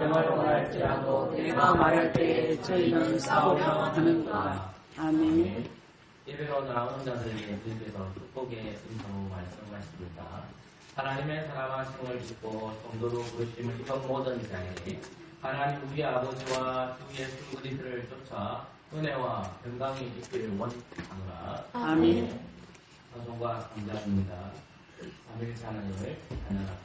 평화로 말할지라도 내가 말할 때 저희는 싸우려 하는도다. 아멘. 예배로 나오는 자들에게 주께서 축복의 음성으로 말씀하십니다. 하나님의 사랑하심을 믿고 성도로 부르심을 입은 모든 자에게 하나님 우리 아버지와 주 예수 그리스도를 쫓아 은혜와 건강이 있기를 원하노라. 아멘. 사송과 감사합니다. 삼일째 하나님을 찬양합니다.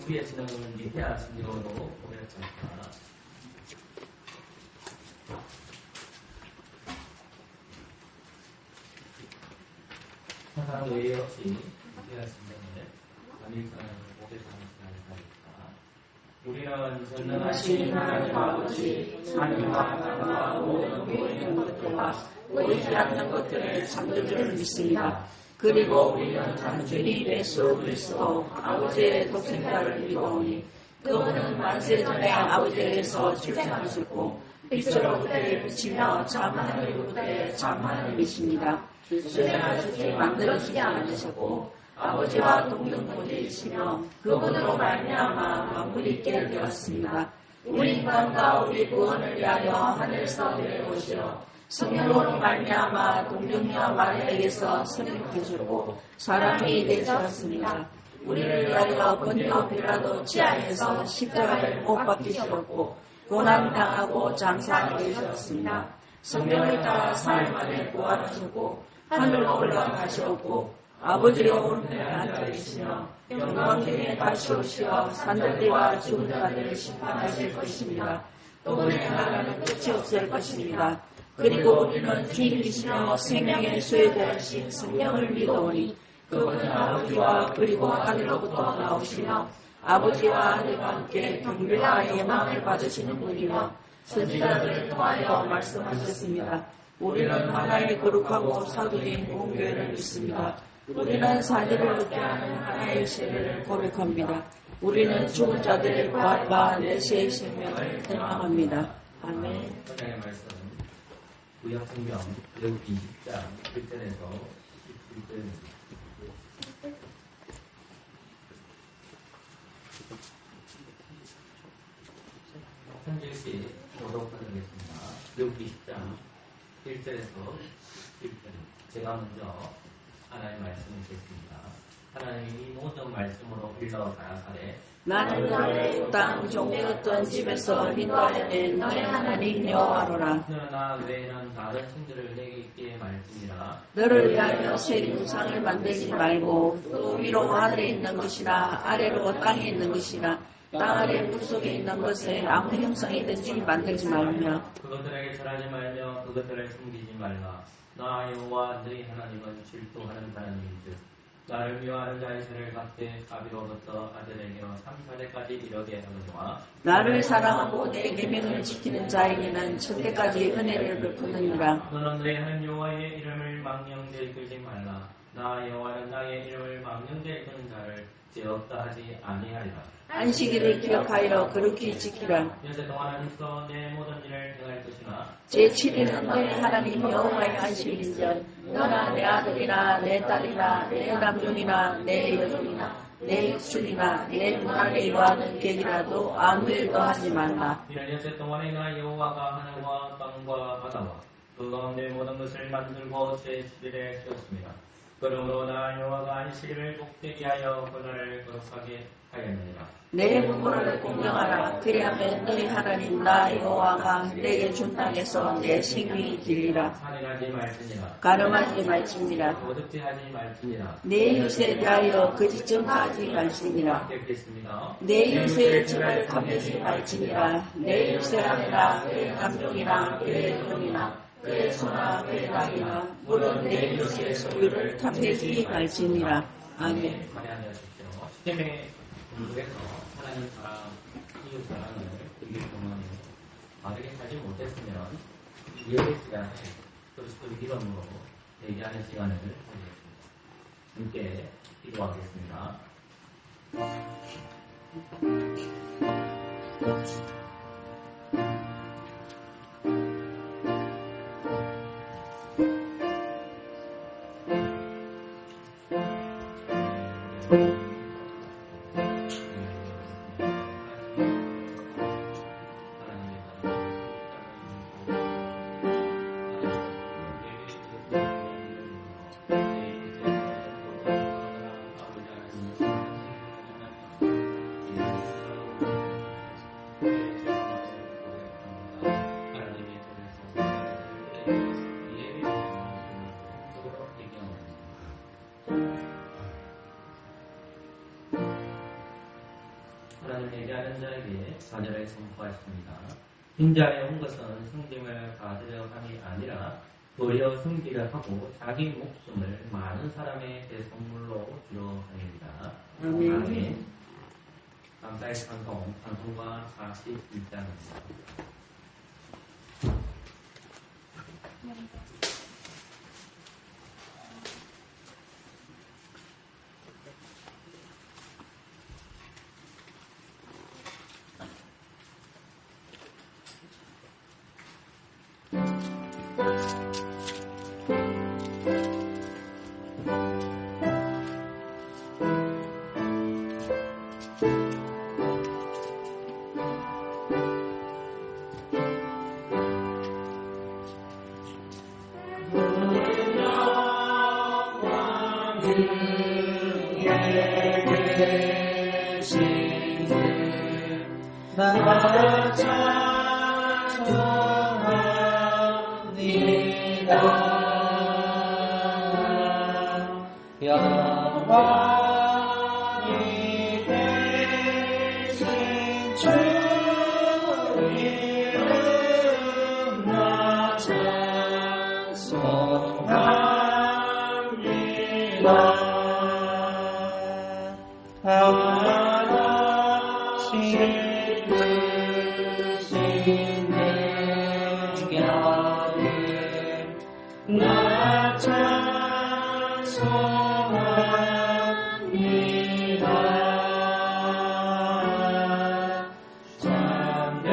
우리의 진영은 위대한 진정으로 고백합니다. 항상 외의 없이 위대한 진정을 감일사랑을 고백하는 시간입니다. 우리는 전능하신 하나님 아버지 하나님과 땅과 모든 보이는 것들과 보이지 않는 것들을 참는 줄 믿습니다. 그리고 우리는 단순히 예수 그리스도 아버지의 독생자를 믿어오니 그분은 만세전에 아버지에게서 출생하셨고 빛으로부터 비치며 참 하늘로부터 참 하나님이십니다. 출생하시지 만들어지지 않으셨고 아버지와 동등혼이시며 그분으로 말미암아 만물이 있게 되었습니다. 우리 인간과 우리 구원을 위하여 하늘에서 내려오시어 성령으로 말미암아 동정녀 마리아에게서 성육되셨고 사람이 되셨습니다. 우리를 위하여 본디오 빌라도 지하에서 십자가를 못 박히셨고 고난당하고 장사되셨습니다. 성령을 따라 사흘 만에 부활하셨고 하늘로 올라가셨고 아버지로 오른편에 앉아계시며 영광 중에 다시 오시어 산들들과 죽은 자들을 심판하실 것입니다. 또 운행하라는 끝이 없을 것입니다. 그리고 우리는 주님이시며 생명의 수혜자이신 성령을 믿어오니 그분은 아버지와 그리고 하늘로부터 나오시며 아버지와 아들과 함께 경배와 영광을 받으시는 분이며 선지자들을 통하여 말씀하셨습니다. 우리는 하나의 거룩하고 사도인 공교회를 믿습니다. 우리는 사제를 얻게 하는 하나의 세례를 고백합니다. 우리는 죽은 자들의 부활과 내세의 생명을 대망합니다. 아멘. 구약성경 레위기 20장 1절에서 17절입니다. 현재시 교독하겠습니다. 레위기 10장 1절에서 11절. 제가 먼저 하나님의 말씀을 읽겠습니다. 하나님이 모든 말씀으로 일러 가라사대 나는 너를 땅 종되었던 집에서 인도하려는 너의 하나님 여호와로라. 그러나 외에는 다른 신들을 내게 있게 말씀이라. 너를 위하여 새 우상을 만들지 말고 또 위로 하늘에 있는 것이나 아래로 땅에 있는 것이나 땅 아래 물속에 있는 것을 아무 형상이든지 만들지 말며 그것들에게 절하지 말며 그것들을 숨기지 말라. 나 여호와 너희 하나님은 질투하는 하나님인즉 나를 미워하는 자의 죄를 갚되 아비로부터 아들에게로 3,4대까지 이르게 하느니와 나를 사랑하고 내 계명을 지키는 자에게는 천대까지 은혜를 베푸느니라. 너는 너희 하나님 여호와의 이름을 망령되이 끌지 말라. 나 여호와는 나의 이름을 망령되이 끄는 자를 죄 없다 하지 아니하리라. 안식일을 기억하여 거룩히 지키라. 여세 동안은 있어 내 모든 일을 행할 것이나 제7일은 너의 하나님 여호와의 안식일인즉 너나 내 아들이나 내 딸이나 내 남종이나 내 여종이나 내 육순이나 내 문화를 이루하는 객이라도 아무 일도 하지 말라. 이런 여세 동안에 나 여호와가 하늘과 땅과 바다와 그 가운데 모든 것을 만들고 제7일에 쉬었습니다. 그러므로 나 여호와가 안식일을 복되게 하여 그날을 거룩하게 하였느니라. 내 부모를 공경하라. 그리하면 너희 하나님 나 여호와가 내게 준 땅에서 내 생명이 길리라. 살인하지 말지니라. 가늠하지 말지니라. 도둑질하지 말지니라. 내 이웃에 대하여 거짓 증거하지 말지니라. 겠습니다. 내 이웃의 집을 탐내지 말지니라. 내 이웃의 아내나 그의 남종이나 그의 종이나 그의 소나 그의 낙이나 물론 내 이웃의 소유를 탐내지 말지니라. 아멘. 감사하십시오. 시대의 공부에서 하나님 사랑, 이웃 사랑을 우리 경험에 바르게 살지 못했으면 예배 시간에 그리스도의 이름으로 얘기하는 시간을 가지겠습니다. 함께 기도하겠습니다. 하나님 얘기하는 자에게 4절에 선포하십니다. 빈자에 온 것은 승김을 받으려 함이 아니라 도리어 승기를 하고 자기 목숨을 많은 사람의 대선물로 주려 함입니다. 아멘. 감사의 찬송과 41장입니다. 영원히 되신 주 이름 나 찬송합니다. 하나씩 드신 내 곁에 나 찬송합니다. 참된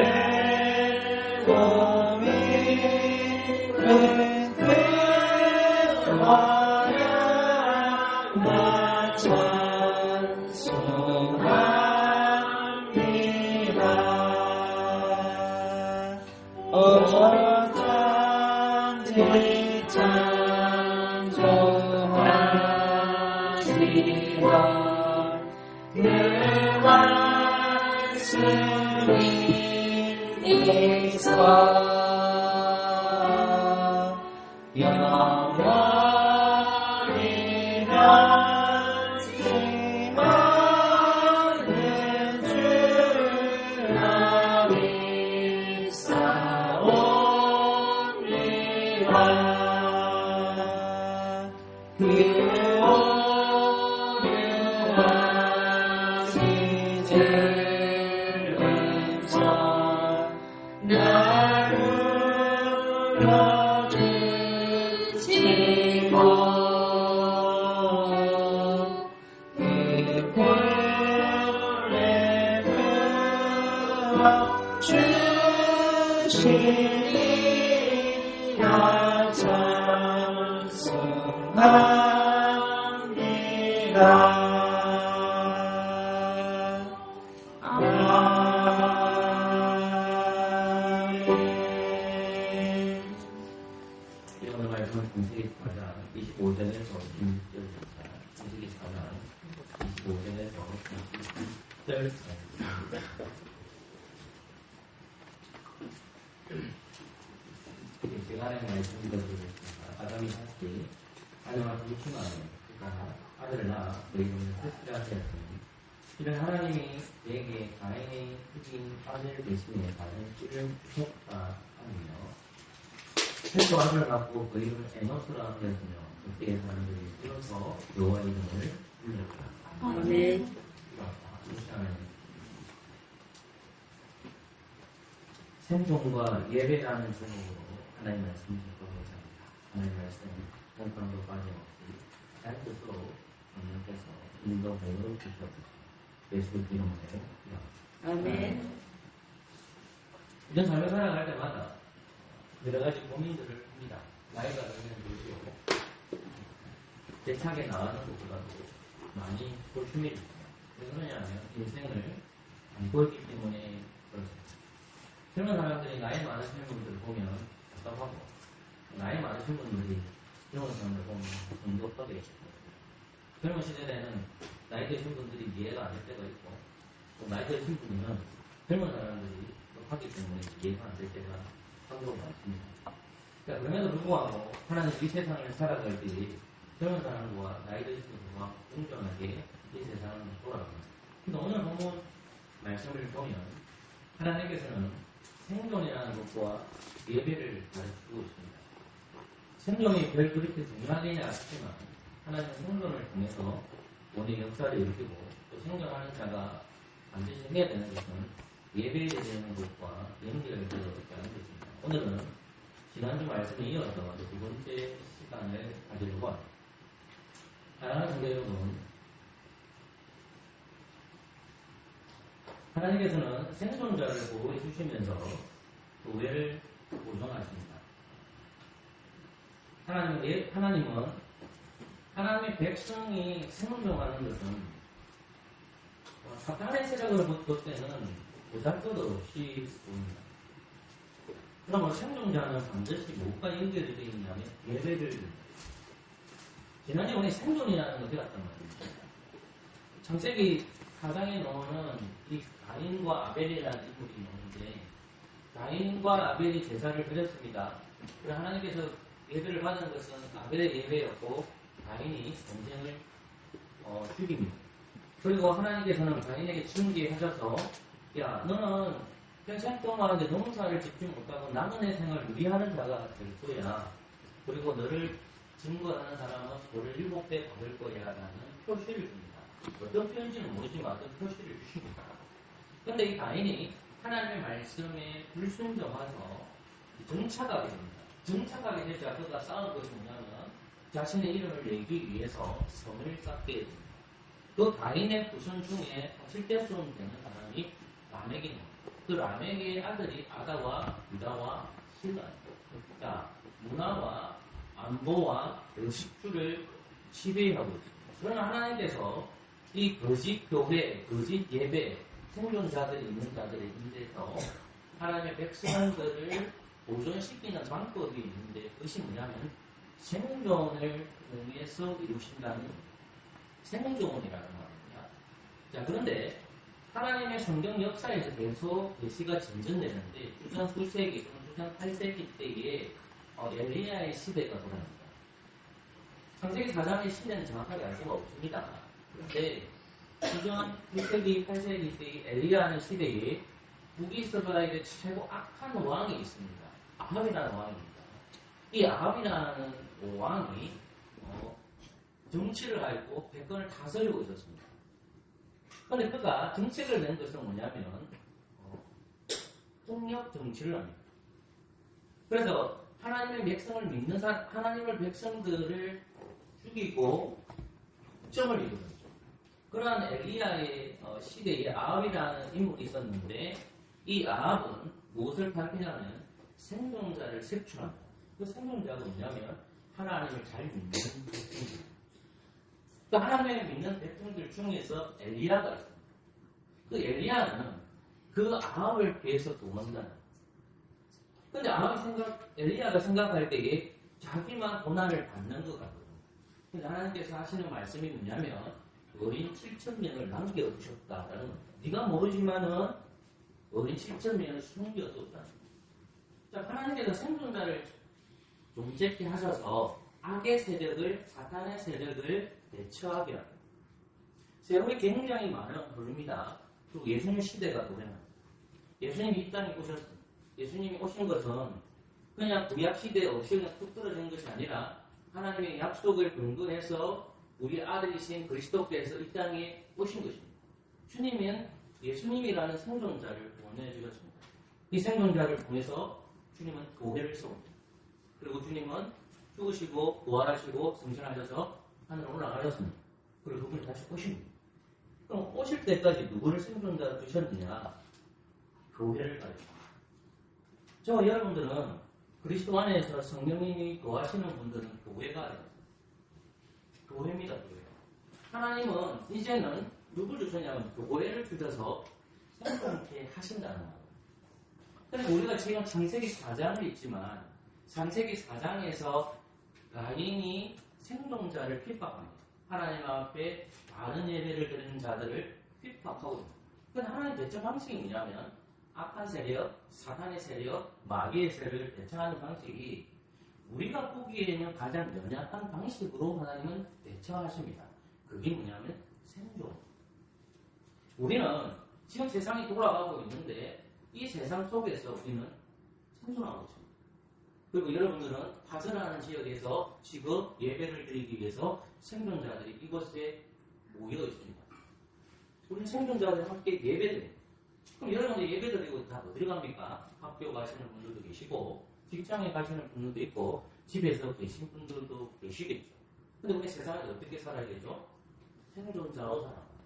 고민은 그와야 나 찬송합니다. 어쩐지 찬송하시라. 내 말씀이 있어 영원히 변치 않는 주라 믿사옵니다. 그 오류하신 죄은사 나를 풀어주시고 그 불에 풀어주시니 나 찬송합니다. 오늘 말씀은 공세기 25절에서 26절 25절에서 20절 제가 말씀드리겠습니다. 아담이 하기 아내와 부추마는 그가 아들을 낳아 너희는 셋이라 하였으니 이는 하나님이 내게 가인의 흑인 아들 대신에 받은 찌를 주셨다 하며 셋도 아들을 낳고 그 이름을 에노스라 하였으며 그때의 사람들이 일어서 여호와 이름을 불렀다. 아멘. 생존과 예배라는 제목으로 하나님 말씀을 전하고자 합니다. 하나님 말씀 공판도 빠짐없이 잘 뜻으로 하나님께서 인도하여 주셨습니다. 예수의 이름으로 기도합니다. 아멘. 이런 삶을 살아갈 때마다 여러 가지 고민들을 합니다. 나이가 들면 들수록 대차게 나가는 것보다도 많이 골치밀이 있어요. 왜 그러냐면 인생을 안 보였기 때문에 그렇습니다. 젊은 사람들이 나이 많으신 분들 보면 답답하고 나이 많으신 분들이 젊은 사람들 보면 좀 높게 있고 젊은 시절에는 나이 드신 분들이 이해가 안 될 때가 있고 또 나이 드신 분들은 젊은 사람들이 똑하기 때문에 이해가 안 될 때가 상당히 많습니다. 그러니까 그럼에도 불구하고 하나님 이 세상을 살아갈 때 젊은 사람과 나이 드신 분과 공정하게 이 세상을 돌아갑니다. 근데 오늘 본문 말씀을 보면 하나님께서는 생존이라는 것과 예배를 가르치고 있습니다. 생존이 별 그렇게 중요하느냐 싶지만 하나님은 생존을 통해서 오늘 역사를 일으키고 또 생존하는 자가 반드시 해야 되는 것은 예배에 대한 것과 연결되어 있다는 것입니다. 오늘은 지난주 말씀에 이어서 두 번째 시간을 가지려고 합니다. 사랑하는 성도 여러분, 하나님께서는 생존자를 보호해 주시면서 교회를 보존하십니다. 하나님은 하나님의 백성이 생존하는 것은 사탄의 세력을 볼 때는 보잘것없이 보입니다. 그러면 생존자는 반드시 뭐가 연결되어 있냐면 예배를 드립니다. 지난주에 우리 생존이라는 것이 같단 말입니다. 창세기 4장에 나오는 이 가인과 아벨이라는 인물이 나오는데 가인과 아벨이 제사를 드렸습니다. 그래서 하나님께서 예배를 받은 것은 아벨의 예배였고 가인이 전쟁을 죽입니다. 그리고 하나님께서는 가인에게 징계하셔서 야 너는 평생 동안 농사를 짓지 못하고 남의 생을 유리하는 자가 될 거야. 그리고 너를 증거하는 사람은 벌을 7배 받을 거야 라는 표시를 줍니다. 어떤 표현인지는 모르지만 어떤 표시를 주십니다. 그런데 이 가인이 하나님의 말씀에 불순종해서 정착하게 됩니다. 정착하게 되자 그가 싸운 것이 뭐냐면 자신의 이름을 내기 위해서 성을 쌓게 됩니다. 그 가인의 후손 중에 7대 수는 되는 사람이 라멕입니다. 그 라멕의 아들이 아다와 유다와 신라, 그러니까 문화와 안보와 의식주를 지배하고 있습니다. 그러나 하나님께서 이 거짓 교회, 거짓 예배, 생존자들이 있는 자들의 인데서 하나님의 백성들을 보존시키는 방법이 있는데 그것이 뭐냐면 생존을 위해서 이루신다는 생존이라는 말입니다. 자, 그런데 하나님의 성경 역사에서 계속 계시가 진전되는데 주전 9세기, 주전 8세기 때에 엘리야의 시대가 돌아옵니다. 창세기 4장의 시대는 정확하게 알 수가 없습니다. 그런데 주전 6세기, 8세기 때의 엘리야의 시대에 북이스라엘의 최고 악한 왕이 있습니다. 아합이라는 왕입니다. 이 아합이라는 왕이 정치를 하고 백건을 다스리고 있었습니다. 그런데 그가 정책을 낸 것은 뭐냐면 폭력 정치를 합니다. 그래서 하나님의 백성을 믿는 하나님의 백성들을 죽이고 점을 이루는 그러한 엘리야의 시대에 아합이라는 인물이 있었는데 이 아합은 무엇을 밝히냐면 생존자를 색출합니다. 그 생존자가 뭐냐면 하나님을 잘 믿는 백성들. 그 하나님을 믿는 백성들 중에서 엘리야가 있습니다. 그 엘리야는 그 아합을 위해서 도망다니다. 근데 엘리야가 생각할 때에 자기만 고난을 받는 것 같거든요. 근데 하나님께서 하시는 말씀이 뭐냐면 어린 7천명을 남겨두셨다라는 겁니다. 네가 모르지만은 어린 7천명을 숨겨뒀다. 자, 하나님께서 생존자를 존재케 하셔서 악의 세력을, 사탄의 세력을 대처하게 합니다. 세월이 굉장히 많은 흐릅니다. 그리고 예수님 시대가 도래합니다. 예수님이 이 땅에 오셨습니다. 예수님이 오신 것은 그냥 구약 시대에 없이 그냥 툭 떨어진 것이 아니라 하나님의 약속을 근거해서 우리 아들이신 그리스도께서 이 땅에 오신 것입니다. 주님은 예수님이라는 생존자를 보내주셨습니다. 이 생존자를 통해서 주님은 교회를 세웁니다. 그리고 주님은 죽으시고 부활하시고 승천하셔서 하늘로 올라가셨습니다. 그리고 그분이 다시 오십니다. 그럼 오실 때까지 누구를 생존자로 두셨느냐? 교회를 가르칩니다. 저와 여러분들은 그리스도 안에서 성령님이 거하시는 분들은 교회가 아닙니다. 교회입니다. 교회. 하나님은 이제는 누굴 주셨냐면 교회를 주셔서 생존케 하신다는 말입니다. 그래서 우리가 지금 창세기 4장을 읽지만 창세기 4장에서 가인이 생존자를 핍박합니다. 하나님 앞에 바른 예배를 드리는 자들을 핍박하고 있습니다. 그런데 하나님 대처 방식이 뭐냐면 악한 세력, 사탄의 세력, 마귀의 세력을 대처하는 방식이 우리가 보기에는 가장 연약한 방식으로 하나님은 대처하십니다. 그게 뭐냐면 생존. 우리는 지금 세상이 돌아가고 있는데 이 세상 속에서 우리는 생존하고 있습니다. 그리고 여러분들은 파전하는 지역에서 지금 예배를 드리기 위해서 생존자들이 이곳에 모여 있습니다. 우리는 생존자들이 함께 예배드립니다. 그럼 여러분들 예배드리고 다 어디 갑니까? 학교 가시는 분들도 계시고 직장에 가시는 분들도 있고 집에서 계신 분들도 계시겠죠. 근데 우리 세상에 어떻게 살아야 되죠? 생존자로 살아갑니다.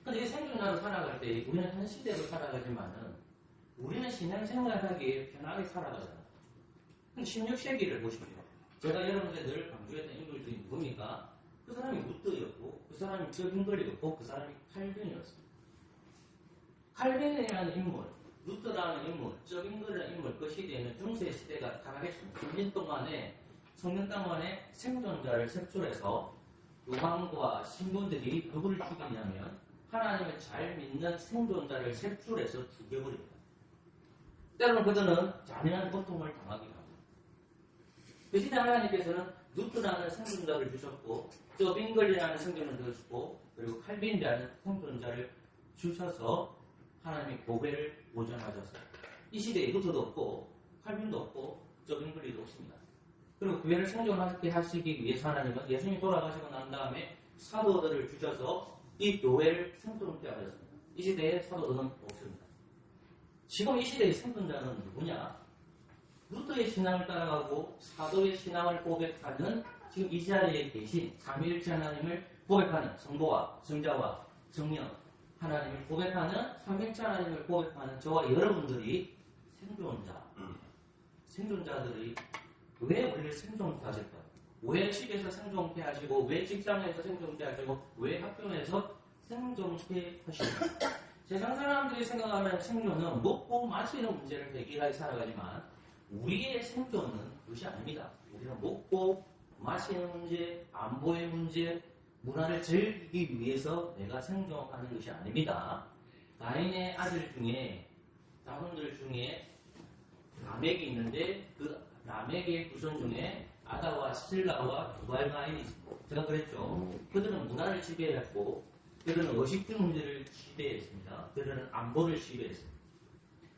근데 이 생존자로 살아갈 때 우리는 한 시대로 살아가지만은 우리는 신앙생활하기에 편하게 살아가잖아요. 16세기를 보십시오. 제가 여러분들 늘 강조했던 인물 중에 누굽니까? 그 사람이 루터였고, 그 사람이 저빙글이었고, 그 사람이 칼빈이었습니다. 칼빈이라는 인물, 루터라는 인물, 저빙글이라는 인물, 그 시대에는 중세 시대가 타락했습니다. 3년 동안에 성년 동안에 생존자를 색출해서 왕과 신분들이 누구를 죽이냐면 하나님을 잘 믿는 생존자를 색출해서 죽여버립니다. 때로는 그들은 잔인한 고통을 당하기도 합니다. 그 시대 하나님께서는 루트라는 생존자를 주셨고 저빙글이라는 생존자를 주셨고 그리고 칼빈이라는 생존자를 주셔서 하나님의 교회를 보존하셨어요. 이 시대에 루트도 없고 칼빈도 없고 저빙글이도 없습니다. 그리고 교회를 생존하게 하시기 위해서 하나님은 예수님이 돌아가시고 난 다음에 사도들을 주셔서 이 교회를 생존케 하셨습니다. 이 시대에 사도들은 없습니다. 지금 이 시대의 생존자는 누구냐? 루터의 신앙을 따라가고 사도의 신앙을 고백하는 지금 이 자리에 계신 삼위일체 하나님을 고백하는 성부와 성자와 성령 하나님을 고백하는 삼위일체 하나님을 고백하는 저와 여러분들이 생존자들이 왜 우리를 생존케 하실까? 왜 집에서 생존케 하시고 왜 직장에서 생존케 하시고 왜 학교에서 생존케 하시고 세상 사람들이 생각하는 생존은 먹고 마시는 문제를 해결하게 살아가지만 우리의 생존은 그것이 아닙니다. 우리는 먹고 마시는 문제, 안보의 문제, 문화를 즐기기 위해서 내가 생존하는 것이 아닙니다. 가인의 아들 중에 자손들 중에 라멕이 있는데 그 라멕의 후손 중에 아다와 실라와 두발가인이 있습니다. 제가 그랬죠. 그들은 문화를 지배했고 그들은 의식주 문제를 지배했습니다. 그들은 안보를 지배했습니다.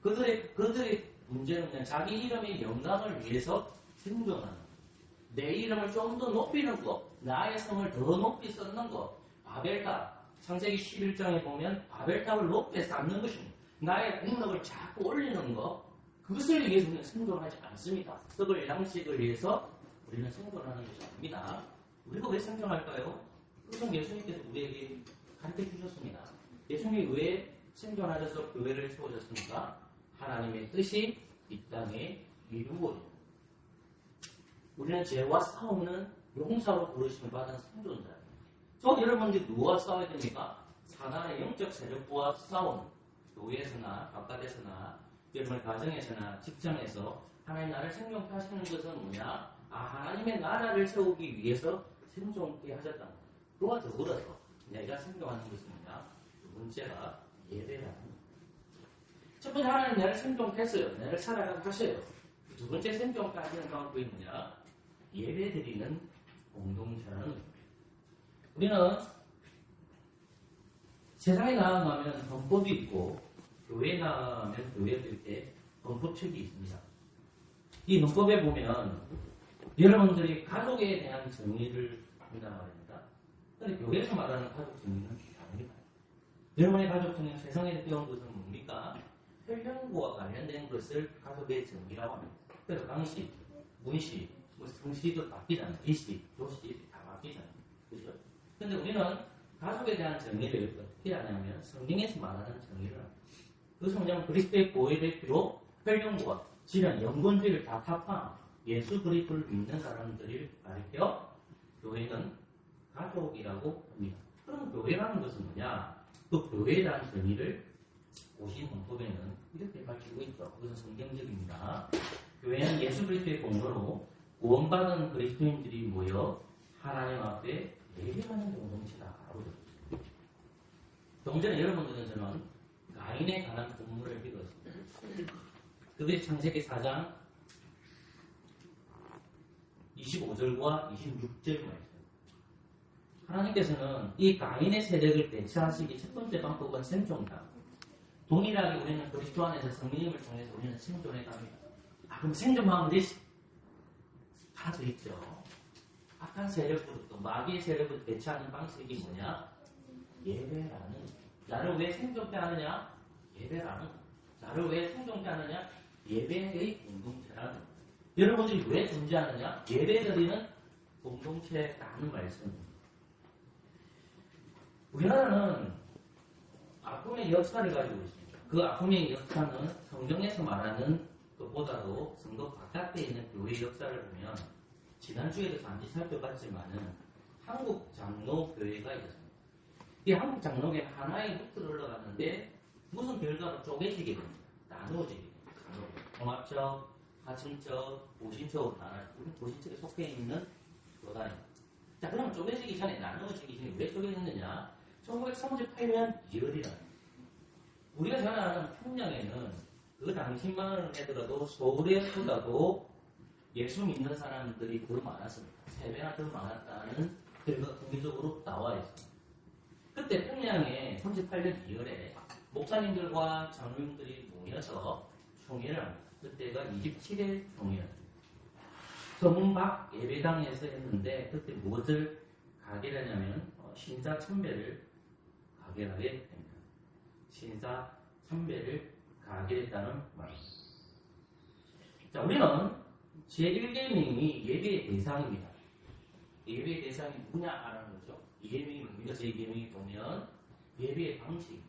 그들의 문제는 그냥 자기 이름의 영광을 위해서 생존하는 것. 내 이름을 좀 더 높이는 것. 나의 성을 더 높이 쌓는 것. 바벨탑. 창세기 11장에 보면 바벨탑을 높게 쌓는 것입니다. 나의 국력을 자꾸 올리는 것. 그것을 위해서 우리는 생존하지 않습니다. 썩을 양식을 위해서 우리는 생존하는 것이 아닙니다. 우리가 왜 생존할까요? 그것은 예수님께서 우리에게 가르쳐 주셨습니다. 예수님이 왜 생존하셔서 교회를 세우셨습니까? 하나님의 뜻이 이 땅에 이루어집니다. 우리는 죄와 싸우는 용사로 부르심을 받은 생존자입니다. 저 여러분들이 누구와 싸워야 됩니까? 사단의 영적 세력과 싸우는 교회에서나 바깥에서나 여러분의 가정에서나 직장에서 하나님 나라를 생존케 하시는 것은 뭐냐? 하나님의 나라를 세우기 위해서 생존케 하셨다. 그와 더불어서 내가 생존하는 것은 뭐냐? 두 번째가 예배라는 것. 첫 번째 하나님 내가 생존했어요. 내가 살아가고 하셔요. 두 번째 생존까지는 갖고 있느냐? 예배 드리는 공동체라는 겁니다. 우리는 세상에 나아가면 헌법이 있고 교회에 나아가면 교회도 이렇게 헌법책이 있습니다. 이 헌법에 보면 여러분들이 가족에 대한 정의를 한단 말입니다. 그런데 교회에서 말하는 가족 정의는 다릅니다. 여러분의 가족 정의는 세상에 배운 것은 뭡니까? 혈연과 관련된 것을 가족의 정의라고 합니다. 그래서 강씨, 문씨, 성씨도 바뀌잖아요. 이씨, 조씨 다 바뀌잖아요. 그죠? 근데 우리는 가족에 대한 정의를 어떻게 하냐면 성경에서 말하는 정의를 합니다. 그것은 뭐냐면 그리스도의 보혈의 피로 혈연과 질환, 영권주의를 다 타파한 예수 그리스도를 믿는 사람들을 가리켜 교회는 가족이라고 합니다. 그럼 교회라는 것은 뭐냐? 또 교회에 대한 정의를 오신 헌법에는 이렇게 밝히고 있죠. 그것은 성경적입니다. 교회는 예수 그리스도의 공로로 구원받은 그리스도인들이 모여 하나님 앞에 예배하는 공동체다라고 되어 있습니다. 좀 전에 여러분들은 저는 가인에 관한 본문을 읽었습니다. 그게 창세기 4장 25절과 26절 말씀. 하나님께서는 이 가인의 세력을 대처하시기 첫 번째 방법은 생존이다. 동일하게 우리는 그리스도 안에서 성령님을 통해서 우리는 생존해 갑니다. 그럼 생존하면 되지? 다 돼 있죠. 악한 세력부터 마귀의 세력을 대처하는 방식이 뭐냐? 예배라는. 나를 왜 생존케 하느냐? 예배라는. 나를 왜 생존케 하느냐? 예배의 공동체라는. 여러분들이 왜 존재하느냐? 예배드리는 공동체라는 말씀입니다. 우리나라는 아픔의 역사를 가지고 있습니다. 그 아픔의 역사는 성경에서 말하는 것보다도 선거 바깥에 있는 교회의 역사를 보면 지난주에도 잠시 살펴봤지만은 한국 장로교회가 있었습니다. 이 한국 장로교회 하나의 루트를 흘러갔는데 무슨 결과로 쪼개지게 됩니다. 나누어지게 됩니다. 통합적, 하층적, 보신적으로 나눠요. 우리 보신적에 속해 있는 교단입니다. 자, 그럼 쪼개지기 전에, 나누어지기 전에 왜 쪼개졌느냐? 1938년 2월이라는 우리가 잘 아는 평양에는 그 당시만 해더라도 서울에보다도 예수 믿는 사람들이 더 많았습니다. 3배나 더 많았다는 결과가 공개적으로 나와 있습니다. 그때 평양에 38년 2월에 목사님들과 장로님들이 모여서 총회를 합니다. 그때가 27회 총회였습니다. 서문박 예배당에서 했는데 그때 무엇을 가결하냐면 신사참배를 가결하게 됩니다. 신사참배를 가결했다는 말입니다. 자, 우리는 제1계명이 예배의 대상입니다. 예배의 대상이 뭐냐라는 거죠. 예배명이 뭡니까? 제2계명이 보면 예배의 방식.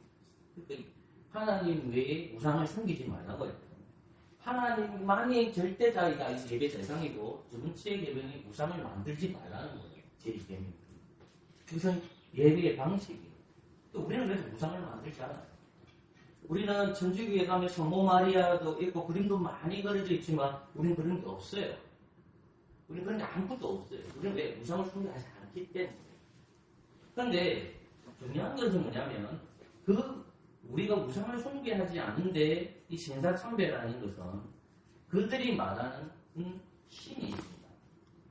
그러니까 하나님 외에 우상을 섬기지 말라고 했거든요. 하나님만이 절대자이다. 이 예배 대상이고 두 번째 계명이 우상을 만들지 말라는 거예요. 제2계명. 우선 예배의 방식이에요. 또 우리는 왜 우상을 만들지 않아요? 우리는 천주교에 가면 성모 마리아도 있고 그림도 많이 그려져 있지만 우리는 그런 게 없어요. 우리는 그런 게 아무것도 없어요. 우리는 왜 우상을 숭배하지 않기 때문에. 그런데 중요한 것은 뭐냐면 우리가 우상을 숭배하지 않는데 이 신사참배라는 것은 그들이 말하는 신이 있습니다.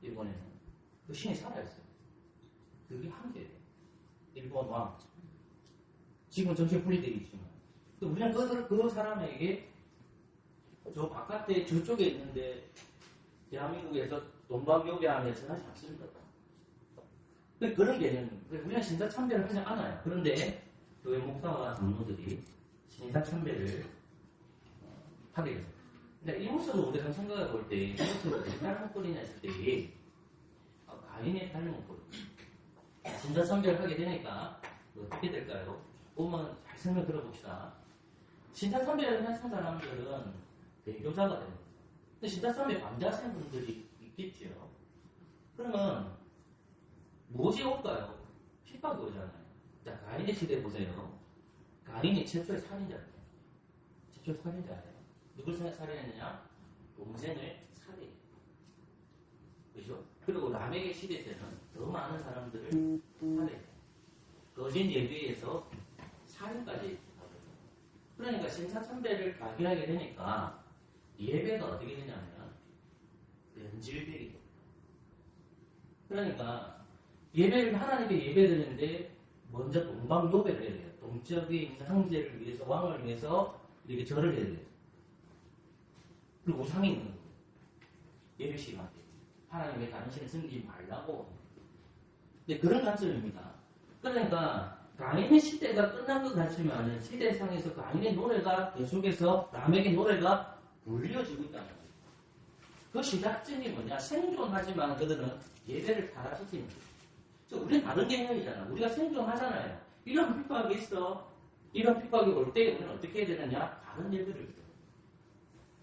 일본에는 그 신이 살아있어요. 그게 한계예요. 일본 왕. 지금 정신 분리되어 있지만 우리는 그 사람에게 저 바깥에 저쪽에 있는데 대한민국에서 돈방교배하면서 하지 않습니다. 그런 개념입니다. 우리는 신사참배를 하지 않아요. 그런데 교회 목사와 장로들이 신사참배를 하게 됐어요. 근데 이모스도 우리가 생각해 볼 때 이모스가 왜 탈목걸이냐 했을 때 가인의 탈목걸이 신사참배를 하게 되니까 어떻게 될까요? 보면 잘 설명 들어봅시다. 신사참배를 하는 사람들은 배교자가 됩니다. 근데 신사참배 반대하시는 분들이 있겠죠. 그러면 무엇이 올까요? 핍박이 오잖아요. 자, 가인의 시대 보세요. 가인이 최초의 살인자예요. 최초의 살인자예요. 누굴 살인했느냐? 동생을 살해해요. 그죠? 그리고 라멕의 시대 때는 더 많은 사람들을 살해해요. 거짓 예배에서 살인까지 하거든요. 그러니까 신사참배를 발견하게 되니까 예배가 어떻게 되냐면 변질되게 됩니다. 그러니까 예배를 하나님께 예배드리는데 먼저 동방요배를 해야 돼요. 동쪽에 있는 황제를 위해서 왕을 위해서 이렇게 절을 해야 돼요. 그리고 우상이 있는 거예요. 예배 시간에 하나님의 당신을 섬기지 말라고. 근데 그런 관점입니다. 그러니까 가인의 시대가 끝난 것 같지만 시대상에서 가인의 노래가 계속해서 남에게 노래가 불려지고 있다는 거예요. 그 시작점이 뭐냐? 생존하지만 그들은 예배를 타락시키는 거예요. 우리는 다른 개념이잖아. 우리가 생존하잖아요. 이런 핍박이 있어. 이런 핍박이 올 때 우리는 어떻게 해야 되느냐? 다른 예배를 드려요.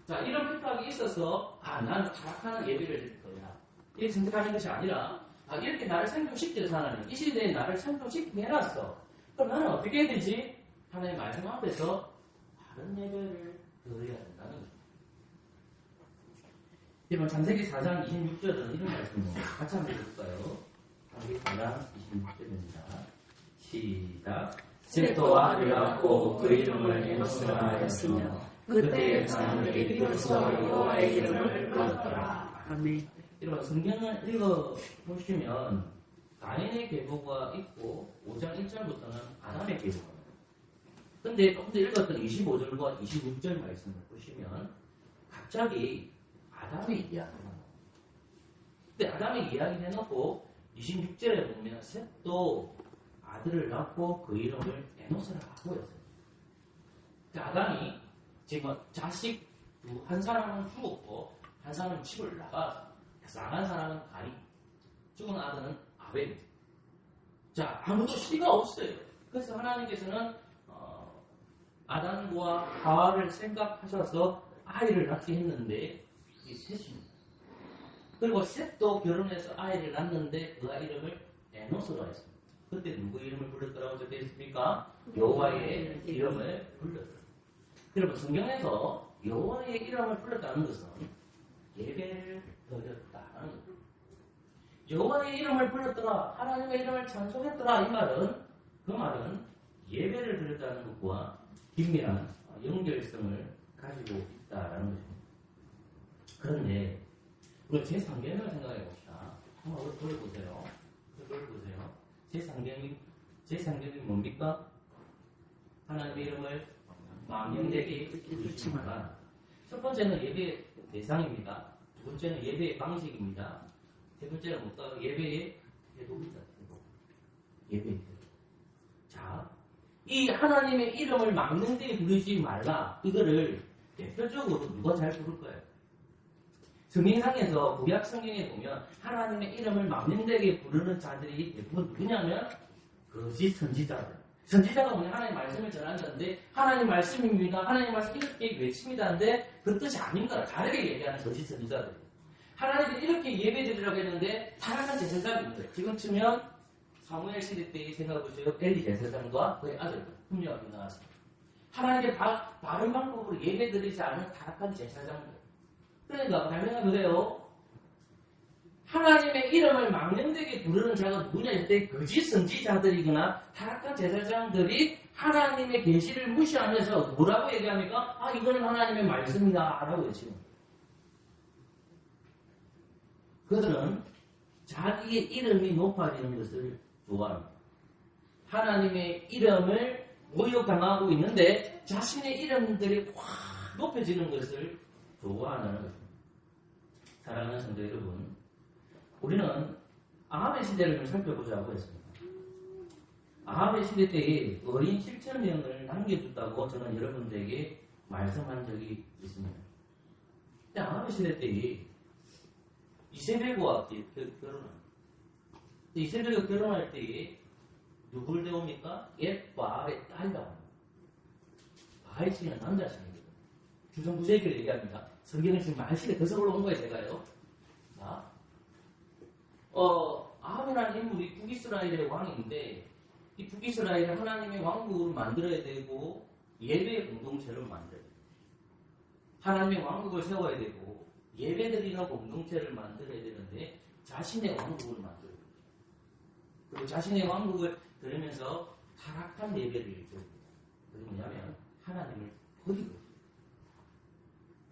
자, 이런 핍박이 있어서 나는 타락하는 예배를 드릴 거야. 이렇게 선택하는 것이 아니라 이렇게 나를 생존시켜서 하나님 이 시대에 나를 생존시키게 해놨어. 그럼 나는 어떻게 해야 되지? 하나님 말씀 앞에서 다른 예배를 드려야 된다는 거죠. 이번 창세기 4장 26절은 이런 말씀을 같이 한번 읽을까요? 창세기 4장 26절입니다. 시작. 셋도와 되었고 그 이름을 에노스라 하였으며 그때의 사람들이 비로소 여호와의 이름을 불렀더라. 아멘. 이런 성경을 읽어보시면 가인의 계보가 있고 5장 1절부터는 아담의 계보가 있습니다. 근데 조금 더 읽었던 25절과 26절 말씀을 보시면 갑자기 아담의 이야기가 나옵니다. 근데 아담의 이야기 해놓고 26절에 보면 셋도 아들을 낳고 그 이름을 에노스라 하고 했어요. 아담이 지금 자식 한 사람은 죽었고 한 사람은 집을 나가서 나간 사람은 가인, 죽은 아들은 아벨. 자, 아무도 시가 없어요. 그래서 하나님께서는 아담과 하와를 생각하셔서 아이를 낳게 했는데 이 셋입니다. 그리고 셋도 결혼해서 아이를 낳는데 그 아이 이름을 에노스라 했습니다. 그때 누구 이름을 불렀더라고 적혀 있습니까? 여호와의 이름을 불렀더라. 여러분 성경에서 여호와의 이름을 불렀다는 것은 예배를 드렸다는 거죠. 여호와의 이름을 불렀더라, 하나님의 이름을 찬송했더라. 이 말은 그 말은 예배를 드렸다는 것과 긴밀한 연결성을 가지고 있다라는 것입니다. 그런데 우리가 제 상경을 생각해 봅시다. 한번 돌려보세요. 제 상경이 뭡니까? 하나님의 이름을 망령되게 부르지만 첫 번째는 예배 대상입니다. 두 번째는 예배의 방식입니다. 세 번째는 뭘까요? 예배의 태도입니다. 예배의 태도. 자, 이 하나님의 이름을 망령되게 부르지 말라. 이거를 대표적으로 누가 잘 부를까요? 성경상에서 구약 성경에 보면 하나님의 이름을 망령되게 부르는 자들이 대부분 누구냐면 거짓 선지자들. 선지자가 뭐냐? 하나님 말씀을 전하는데 하나님 말씀입니다. 하나님 말씀 이렇게 외칩니다. 하는데 그 뜻이 아닙니다. 다르게 얘기하는 거짓 선지자들. 하나님이 이렇게 예배드리라고 했는데 타락한 제사장입니다. 지금 치면 사무엘 시대 때 생각해보세요. 엘리 제사장과 그의 아들 훈련이 나왔습니다. 하나님의 바른 방법으로 예배드리지 않은 타락한 제사장들. 그러니까 설명을 그래요. 하나님의 이름을 망령되게 부르는 자가 누구냐 했을 때 거짓 선지자들이거나 타락한 제사장들이 하나님의 계시를 무시하면서 뭐라고 얘기합니까? 이거는 하나님의 말씀이다 라고 외치는 거예요. 그들은 자기의 이름이 높아지는 것을 좋아합니다. 하나님의 이름을 모욕당하고 있는데 자신의 이름들이 확 높여지는 것을 좋아하는 것입니다. 사랑하는 성도 여러분, 우리는 아합의 시대를 좀 살펴보자고 했습니다. 아합의 시대 때에 어린 7,000명을 남겨줬다고 저는 여러분들에게 말씀한 적이 있습니다. 근데 아합의 시대 때에 이세벨과 결혼합니다. 이세벨과 결혼할 때에 누굴 데웁니까? 옛 바알의 딸이라고 합니다. 바알 씨는 남자신입니다. 주성부세기를 얘기합니다. 성경은 지금 말씀에 더 올라온 거예요, 제가요. 자, 아합이라는 인물이 북이스라엘의 왕인데, 이 북이스라엘은 하나님의 왕국을 만들어야 되고, 예배의 공동체를 만들어야 돼요. 하나님의 왕국을 세워야 되고, 예배드리는 공동체를 만들어야 되는데, 자신의 왕국을 만들어야 돼요. 그리고 자신의 왕국을 그러면서 타락한 예배를 드립니다. 그게 뭐냐면 하나님을 버리고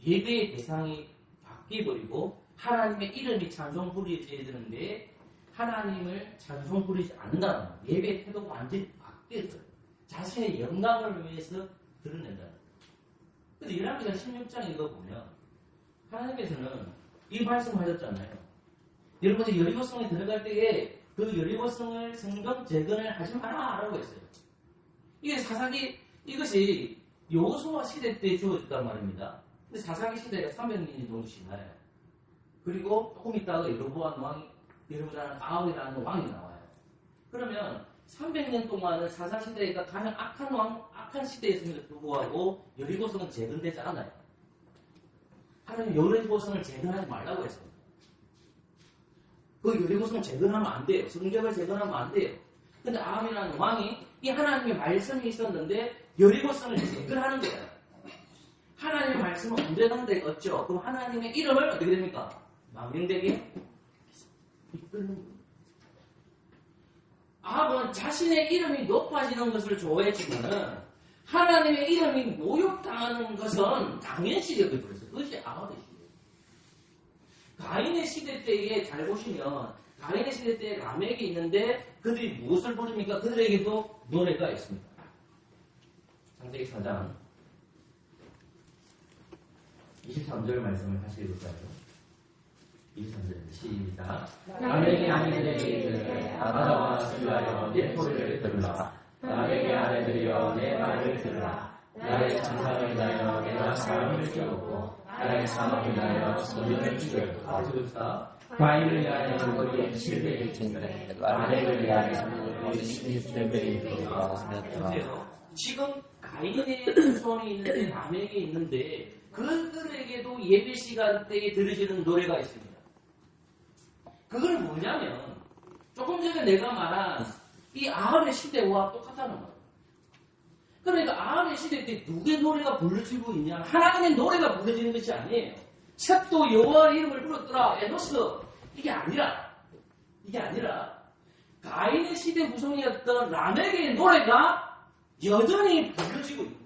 예배의 대상이 바뀌어버리고 하나님의 이름이 찬송 부려져야 되는데 하나님을 찬송 부리지 않는다는 거예요. 예배 태도가 완전히 바뀌었어요. 자신의 영광을 위해서 드러낸다는 거예요. 근데 열왕기상 16장 이거 보면 하나님께서는 이 말씀하셨잖아요. 여러분들 여리고성에 들어갈 때에 그 여리고성을 성전 재건을 하지 마라라고 했어요. 이게 사사기 이것이 여호수아 시대 때 주어졌단 말입니다. 근데 사사기 시대가 300년이 정도 지나요. 그리고 조금 있다가 여로보암 왕이 여러분 잘 아는 아합이라는 왕이 나와요. 그러면 300년 동안은 사사 시대가 가장 악한 시대였음에도 불구하고 여리고성은 재건되지 않아요. 하나님 여리고성을 재건하지 말라고 했어요. 그 여리고성을 재건하면 안 돼요. 성벽을 재건하면 안 돼요. 근데 아합이라는 왕이 이 하나님의 말씀이 있었는데 여리고성을 재건하는 거예요. 하나님의 말씀은 온전한 데가 없죠. 그럼 하나님의 이름을 어떻게 됩니까? 망령되게 이끄는 거예요. 아합은 자신의 이름이 높아지는 것을 좋아했지만 하나님의 이름이 모욕당하는 것은 당연시 여겨버렸어요. 그것이 아합의 시대. 가인의 시대 때에 잘 보시면 가인의 시대 때에 라멕이 있는데 그들이 무엇을 부릅니까? 그들에게도 노래가 있습니다. 창세기 4장 23절 말씀을 다시 읽을까요? 23절 시작. 라멕의 아내들이 아다와 슬라여 내 소리를 들으라. 라멕의 아내들이여 내 말을 들으라. 나의 찬상을 인하여 내가 사람을 키웠고 나의 사망을 인하여 소년을 죽였다. 가인을 위하여 우리 실패를 증거해 라멕을 위하여 우리 실패를 증거하였다. 지금 가인의 후손이 있는데 라멕이 있는데 그들에게도 예배 시간대에 들으시는 노래가 있습니다. 그건 뭐냐면 조금 전에 내가 말한 이 아합의 시대와 똑같다는 거예요. 그러니까 아합의 시대 때 누구의 노래가 불러지고 있냐? 하나님의 노래가 불러지는 것이 아니에요. 셋도 여호와의 이름을 불렀더라. 에노스. 이게 아니라 가인의 시대 구성이었던 라멕의 노래가 여전히 불러지고 있고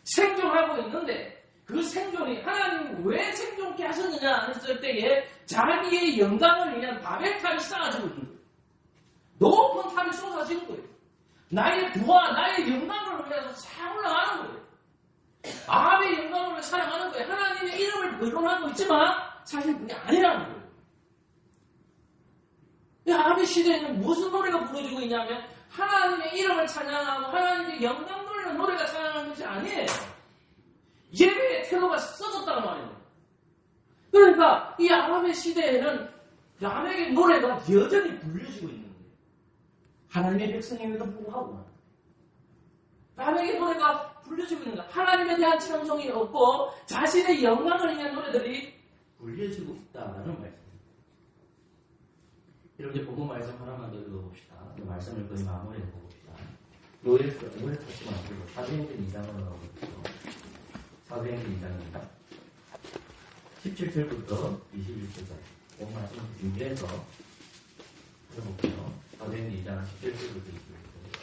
생존하고 있는데 그 생존이 하나님 왜 생존케 하셨느냐 했을 때에 자기의 영광을 위한 바벨탑이 쌓아지고 있는 거예요. 높은 탑이 쏟아지는 거예요. 나의 부와 나의 영광을 위해서 싹 올라가는 거예요. 아합의 영광을 위해 사랑하는 거예요. 하나님의 이름을 거론하고 있지만 사실 그게 아니라는 거예요. 아합의 시대에는 무슨 노래가 부르지고 있냐면 하나님의 이름을 찬양하고 하나님의 영광 돌리는 노래가 찬양하는 것이 아니에요. 예배의 태도가 써졌다는 말이에요. 그러니까 이 아합의 시대에는 라멕의 노래가 여전히 불려지고 있는 거예요. 하나님의 백성임에도 불구하고 라멕의 노래가 불려지고 있는 거예요. 하나님에 대한 찬송이 없고 자신의 영광을 위한 노래들이 불려지고 있다는 말씀입니다. 여러분 이제 복음 말씀 하나만 더 읽어봅시다. 그 말씀을 거의 마무리해 봅시다. 요엘서 오늘 다시 마무리고 사도행전 2장으로 나오겠죠. 사도행전 2장입니다. 17절부터 21절까지 그 말씀을 준비해서 해볼게요. 사도행전 2장 17절부터 21절까지.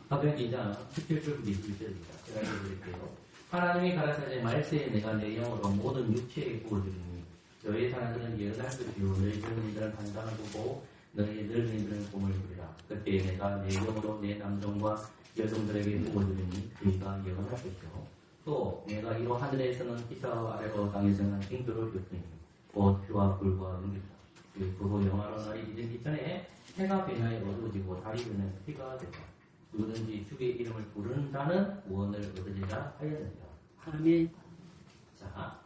사도행전 2장 17절부터 21절입니다. 제가 읽어드릴게요. 하나님이 가라사대 말세에 내가 내 영으로 모든 육체에 부어주리니 너희 사람들은 예언할 것이요 너희 젊은이들은 환상을 보고 너희 늙은이들은 꿈을 꾸리라. 그때 내가 내 영으로 내 남종과 여성들에게 부어주리니 그이가 예언할 것이요 또 내가 이로 하늘에서는 피사와 아래로 땅에서는 징조를 줬으니 곧 피와 불과 능력이다. 그리고 영화로 날이 이르기 전에 해가 변하여 어두워지고 달이 변하여 피가 되다. 누구든지 주의 이름을 부르는 자는 구원을 얻으리라 하였느니라. 아멘. 자,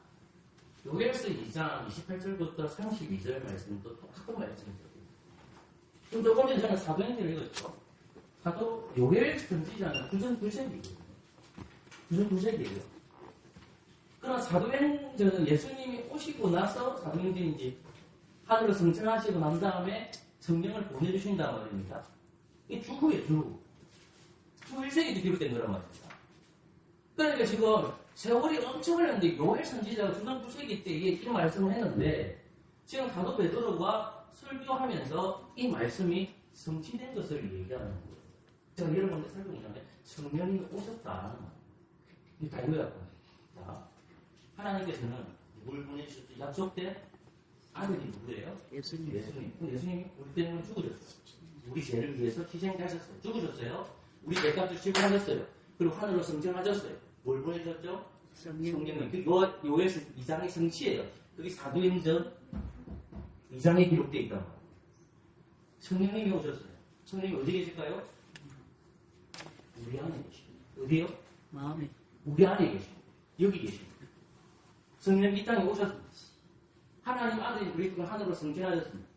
요엘서 2장 28절부터 32절 말씀도 똑같은 말씀이죠. 그럼 조금 전에 저는 사도행전을 읽었죠. 사도 요엘 선지자는 구전 9세기거든요. 구전 9세기예요. 그러나 사도행전은 예수님이 오시고 나서 사도행전인지 하늘로 승천하시고 난 다음에 성령을 보내주신다는 말입니다. 이게 주후예요, 주후. 주 1세기도 기록된 거란 말입니다. 그러니까 지금 세월이 엄청 흘렀는데 요엘 선지자가 주전 9세기 때 이 말씀을 했는데 지금 사도 베드로가 설교하면서 이 말씀이 성취된 것을 얘기하는 거예요. 제가 여러분들 설교하는데 성령님이 오셨다. 이게 다 이거야. 자, 하나님께서는 뭘 보내주셨죠? 약속된 아들이 누구예요? 예수님. 예수님이 우리 때문에 죽으셨어요. 우리 죄를 위해서 희생하셨어요. 죽으셨어요. 우리 죄값을 지불하셨어요. 그리고 하늘로 승천하셨어요. 뭘 보내셨죠? 성령님. 그 요에서 2장의 성취예요. 그게 사도행전 2장에 기록되어 있단 말이에요. 성령님이 오셨어요. 성령님이 어디 계실까요? 우리 안에 계십니다. 어디요? 마음에. 우리 안에 계십니다. 여기 계십니다. 성령님이 이 땅에 오셨습니다. 하나님 아들이 우리 쪽에 하늘로 승천하셨습니다.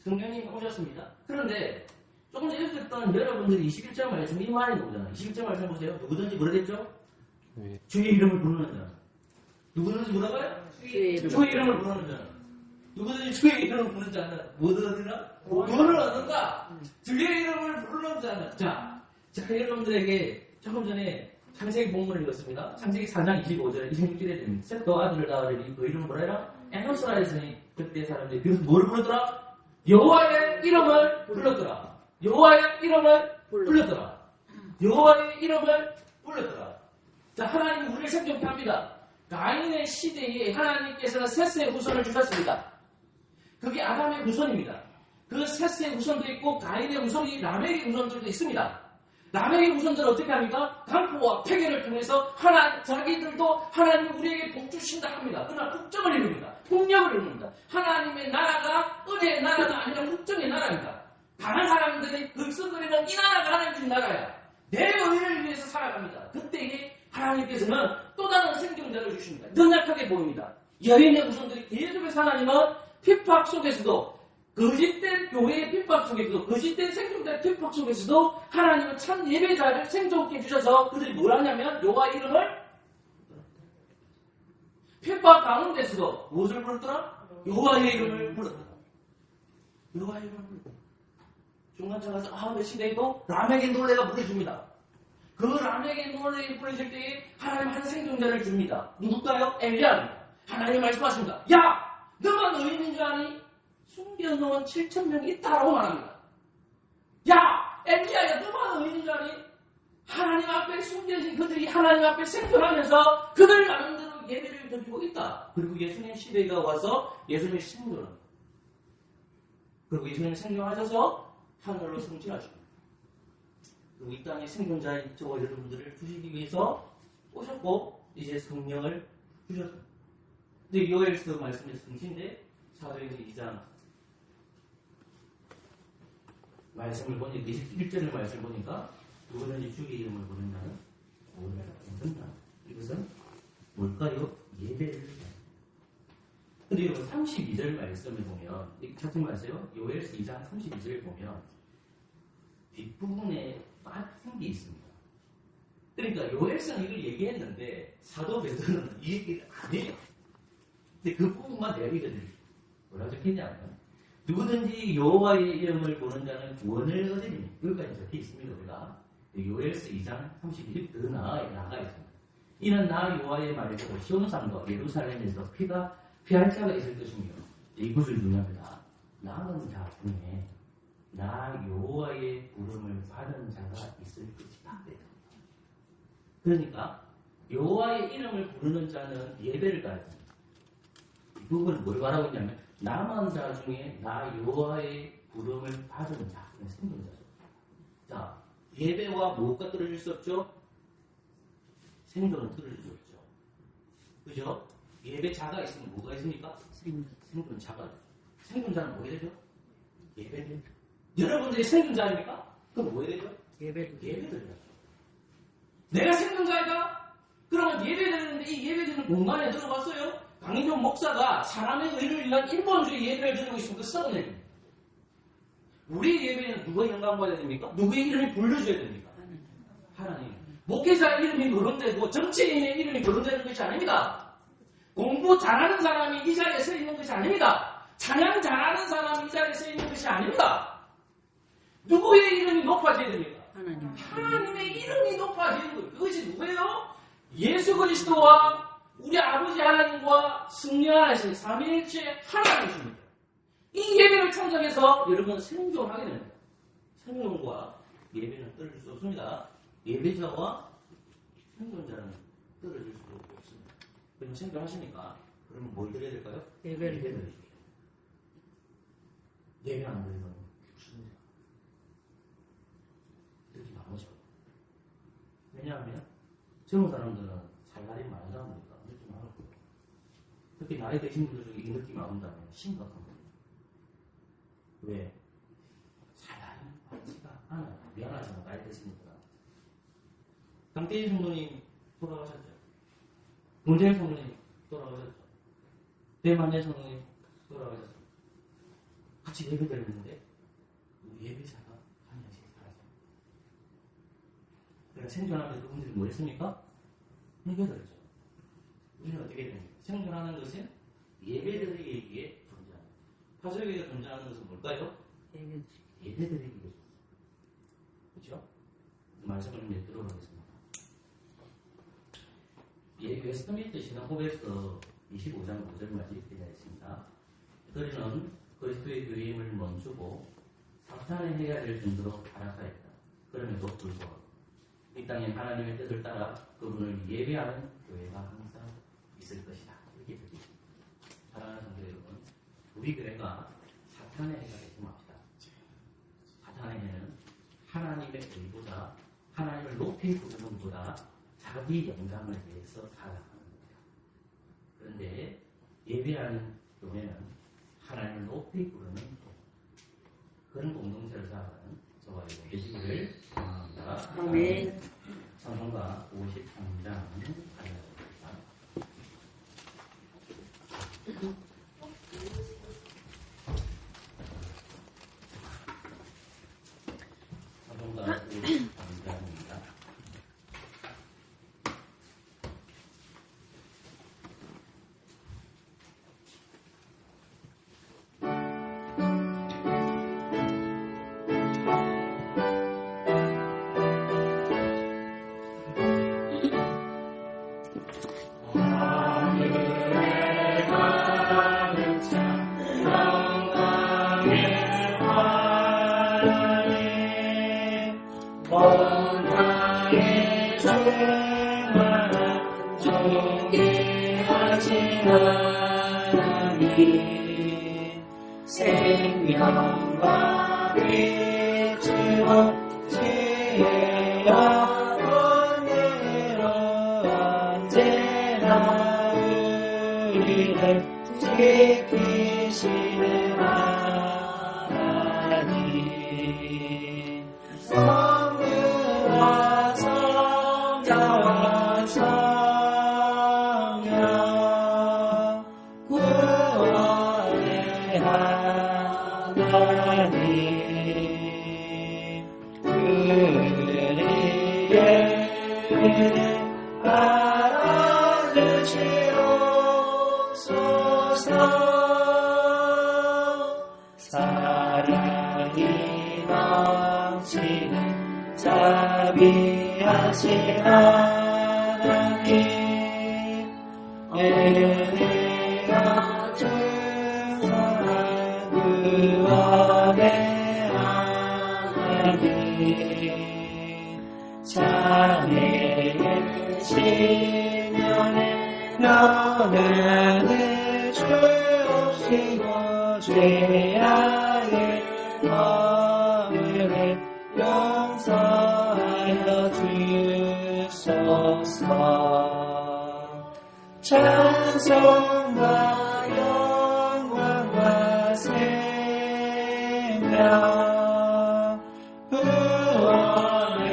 성령님이 오셨습니다. 그런데 조금 전에 읽었던 여러분들이 21절 말씀 이 말이 나오잖아요. 21절 말씀 보세요. 누구든지 뭐라겠죠? 네. 주의 이름을 부르는 자. 누구든지 뭐라고요? 주의 이름을 부르는 자. 누구든지 주의 이름을 부르는 자는 뭐 얻으리라? 구원을 얻는다. 주의 이름을 부르는 자는. 자, 제가 여러분들에게 조금 전에 창세기 본문을 읽었습니다. 창세기 4장 25절에 26절에 됩니다. 셋도 아들을 낳으리니 그 이름을 뭐라 해라? 에노스라 했으니 그때 사람들이 그래서 뭐를 부르더라? 여호와의 이름을 불렀더라. 여호와의 이름을 불렀더라. 여호와의 이름을 불렀더라. 자, 하나님이 우리를 생존케 합니다. 가인의 시대에 하나님께서는 셋의 후손을 주셨습니다. 그게 아담의 후손입니다. 그 셋의 후손도 있고 가인의 후손이 라멕의 후손들도 있습니다. 라멕의 후손들은 어떻게 합니까? 강포와 폐계를 통해서 자기들도 하나님 우리에게 복 주신다 합니다. 그러나 국정을 이룹니다. 폭력을 이룹니다. 하나님의 나라가 은혜의 나라가 아니라 국정의 나라입니다. 다른 사람들이 긁썩거리는 이 나라가 하나님의 나라야. 내 의를 위해서 살아갑니다. 그때에 하나님께서는 또 다른 생존자를 주십니다. 연약하게 보입니다. 여인의 후손들이 계속해서 하나님은 핍박 속에서도 거짓된 교회의 핍박 속에서도 거짓된 생존자의 핍박 속에서도 하나님은 참 예배자를 생존케 해주셔서 그들이 뭘 하냐면 여호와 이름을 핍박 가운데서도 무엇을 부르더라? 여호와의 이름을 부르더라. 여호와의 이름을 부르더라. 중간차 가서 몇 시대에도 라멕의 노래가 부르줍니다. 그 라멕의 노래가 부르실 때에 하나님 한 생존자를 줍니다. 누굴까요? 엘리야입니다. 하나님 말씀하십니다. 야! 너만 의인인 줄 아니? 숨겨놓은 7,000명이 있다라고 말합니다. 야! 엘리야야 너만 의인인 줄 아니? 하나님 앞에 숨겨진 그들이 하나님 앞에 생존하면서 그들 나름대로 예배를 드리고 있다. 그리고 예수님 시대가 와서 예수님이 생존합니다. 그리고 예수님이 생존하셔서 하늘로 승진하십니다. 그리고 이 땅의 생존자인 저와 여러분들을 주시기 위해서 오셨고 이제 성령을 주셨습니다. 근데 요엘서 말씀의 성신데 사도행전 2장 말씀을 보니 21절의 말씀을 보니까 누구든지 주의 이름을 부른다는 오늘 얻는다. 이것은 뭘까요? 예배를. 근데 여러분 32절 말씀을 보면 찾지 마세요. 요엘서 2장 32절을 보면 뒷부분에 빠진 게 있습니다. 그러니까 요엘서는 이걸 얘기했는데 사도 베드로는 이 얘기를 안 해요. 근데 그 부분만 내가 읽어드릴게요. 뭐라고 적혀있냐면 누구든지 여호와의 이름을 부르는 자는 구원을 얻으리니 여기까지 적혀 있습니다. 우리가 요엘서 2장 31절 더 나가 있습니다. 이는 나 여호와의 말을 듣고 시온산과 예루살렘에서 피할 자가 있을 것이며 이것을 중요합니다. 남은 자 중에 나 여호와의 부름을 받은 자가 있을 것이다. 그러니까 여호와의 이름을 부르는 자는 예배를 가집니다. 이 부분은 뭘 말하고 있냐면 남은 자 중에 나 여호와의 부름을 받은 자, 생존자죠. 자, 예배와 무엇과 떨어질 수 없죠? 생존은 떨어질 수 없죠. 그죠? 예배자가 있으면 뭐가 있습니까? 생존자가. 생존자는 뭐 해야 되죠? 예배를. 여러분들이 생존자입니까? 그럼 뭐 해야 되죠? 예배드려야죠. 내가 생존자이다? 그러면 예배드리는데 이 예배드리는 공간에 들어갔어요? 강인종 목사가 사람의 의를 위한 인본주의 예배를 드리고 있으면 그 썩은 얘기입니다. 우리 예배는 누가 영광받아야 됩니까? 누구의 이름이 불려줘야 됩니까? 하나님. 목회자의 이름이 거론되고 정치인의 이름이 거론되는 것이 아닙니다. 공부 잘하는 사람이 이 자리에 서 있는 것이 아닙니다. 찬양 잘하는 사람이 이 자리에 서 있는 것이 아닙니다. 누구의 이름이 높아져야 됩니까? 하나님의 이름이 높아지는 거예요. 그것이 누구예요? 예수 그리스도와 우리 아버지 하나님과 성령 하나님 삼위일체 하나님이십니다. 이 예배를 참석해서 여러분 생존하게 됩니다. 생존과 예배는 떨어질 수 없습니다. 예배자와 생존자는 떨어질 수 없습니다. 그럼 생존하십니까? 그러면 뭘 드려야 될까요? 예배를 드려주십시오. 예배 안 드리면 죽습니다. 이렇게 나오죠. 왜냐하면 젊은 사람들은 살 날이 많은 사람들이니까 느낌 안 오고, 특히 나이 드신 분들 중에 이 느낌이 안 온다면 심각한 겁니다. 왜? 살 날이 많지가 않아요. 미안하지만 나이 드시니까. 강태희 성도님 돌아가셨죠. 문재인 성도님 돌아가셨죠. 대만의 성도님 돌아가셨죠. 같이 예배 드렸는데 우리 예배자가 한 명씩 사라져요. 그러니까 생존하면서 그분들이 뭐 했습니까? 예배드렸죠. 우리는 어떻게 됩니까? 생존하는 것은 예배드리기에 존재합니다. 파수교회가 존재하는 것은 뭘까요? 예배드리기에 존재합니다. 그렇죠? 말씀을 좀 읽도록 하겠습니다. 웨스트민스터 신앙법에서 25장 5절 말씀이 되어 있습니다. 그들은 그리스도의 교임을 멈추고 사탄의 해야 될 정도로 알아가했다. 그럼에도 불구하고 이 땅에 하나님의 뜻을 따라 그분을 예배하는 교회가 항상 있을 것이다. 이렇게 되어 있습니다. 사랑하는 성도 여러분, 우리 교회가 사탄의 해가 되지 맙시다. 사탄의 해는 하나님의 의보다, 하나님을 높이 부르는 것보다 자기 영광을 위해서 살아가는 겁니다. 그런데 예배하는 교회는 하나님을 높이 부르는 그런 공동체를 살아가는 저와 여러분 되시기를 소망합니다. 아멘. 성경과 53장 알려드립니다. 성경과 53장입니다. 생명과 빛으로 지혜와 권능으로 언제나 우리를 지키시는 하나님, 성부와 성자와 성령 구원의 하나님, 우리의 알아주시옵소서. 사랑이 넘치는 자비하신 하나님, 은혜가 충만한 구원의 하나님, 자네의 신년에 너는 주옵시고 죄악의 허물을 용서하여 주소서. 찬송과 영광과 생명 구원의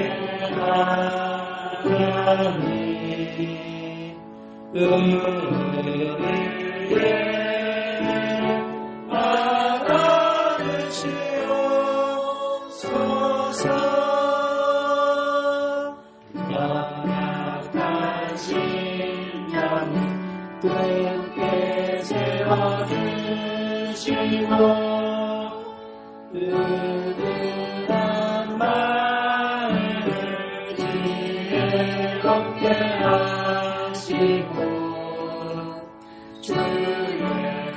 하나님, 우리의 알아주시옵소서. 연약한 심령을 굳게 세워주시고 은은한 마음을 지혜롭게 하시고 주의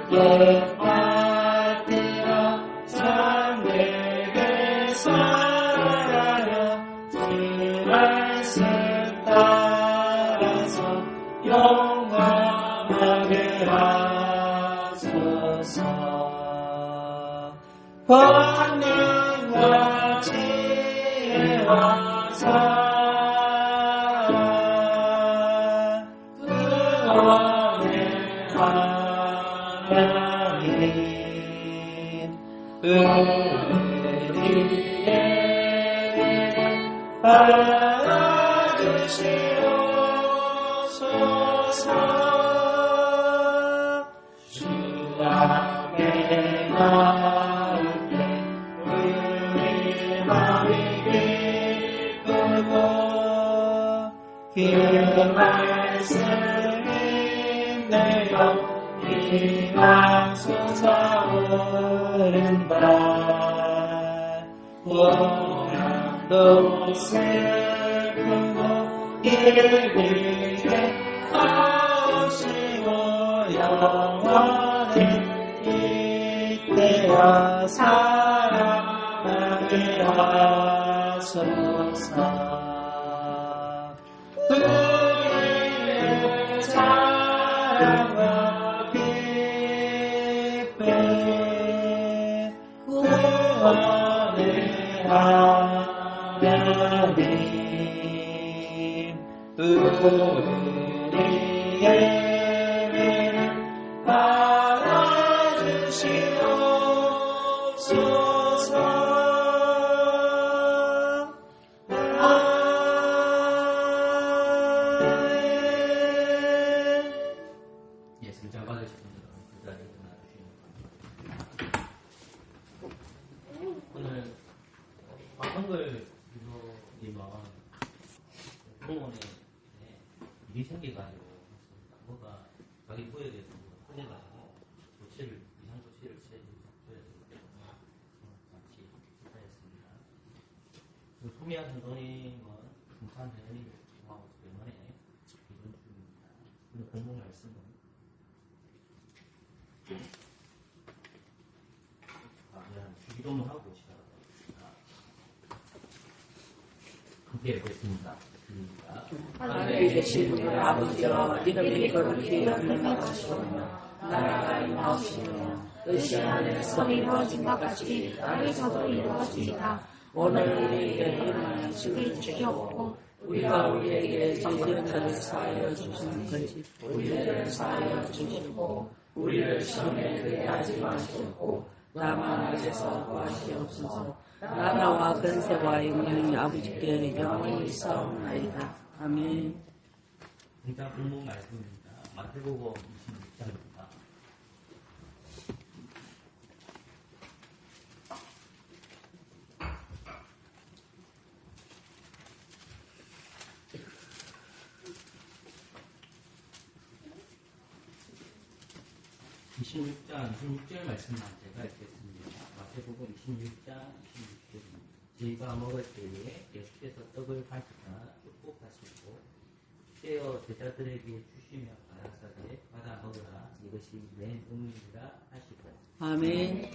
뜻 받들어 하여 주 말씀 따라서 용감하게 하소서. 권능과 지혜와 사랑 구원의 하나님 우리에게 받아주시옵소서. 주 앞에 나올 때 우리 마음이 기쁘고 그 말씀 힘내어 희망 솟아오른다. 고난도 슬픔도 일일이 하시고 영원히 이때와 사랑하게 하소서. 우리의 사랑과 기쁨 구원의 하나님 우리에게 받아주시옵소서. 예수를 잘 받으신 분들은 그 자리에 나와주시면 오늘 박원걸 교수님은 공무원에 일이 생겨가지고 뭐가 자기 부에 대해서 꺼내가지고 비상 조치를 취해줘야 되기 때문에 같이 축하했습니다. 소미아 선생님은 중산 대원님을 공부하고 때문에 이번 중입니다. 오늘 공부 말씀은 기도문 하고 시작하겠습니다. 함께 읽겠습니다. 하늘에 계신 우리 아버지여 이름이 거룩히 여김하시오며 나라가 임하시오며 뜻이 하늘에서 이루어진 것 같이 땅에서도 이루어지이다. 오늘 우리에게 일어나는 것을 주시옵고 우리가 우리에게 지은 죄를 사하여 주시는 것이 우리를 사하여 주시고 우리를 시험에 들게 하지 마시옵고 다만 악에서 구하시옵소서. 나라와 근세와 영광이 아버지께 영원히 있사옵나이다. 아멘. 진짜 공부 말씀입니다. 마태복음 26장입니다. (26장) 26절 말씀만 제가 읽겠습니다. 마태복음 26장 26절입니다. 저희가 먹을 때에 예수께서 떡을 받으사 축복하시고 떼어 제자들에게 주시며 가라사대 받아 먹으라 이것이 내 몸이라 하시고 아멘.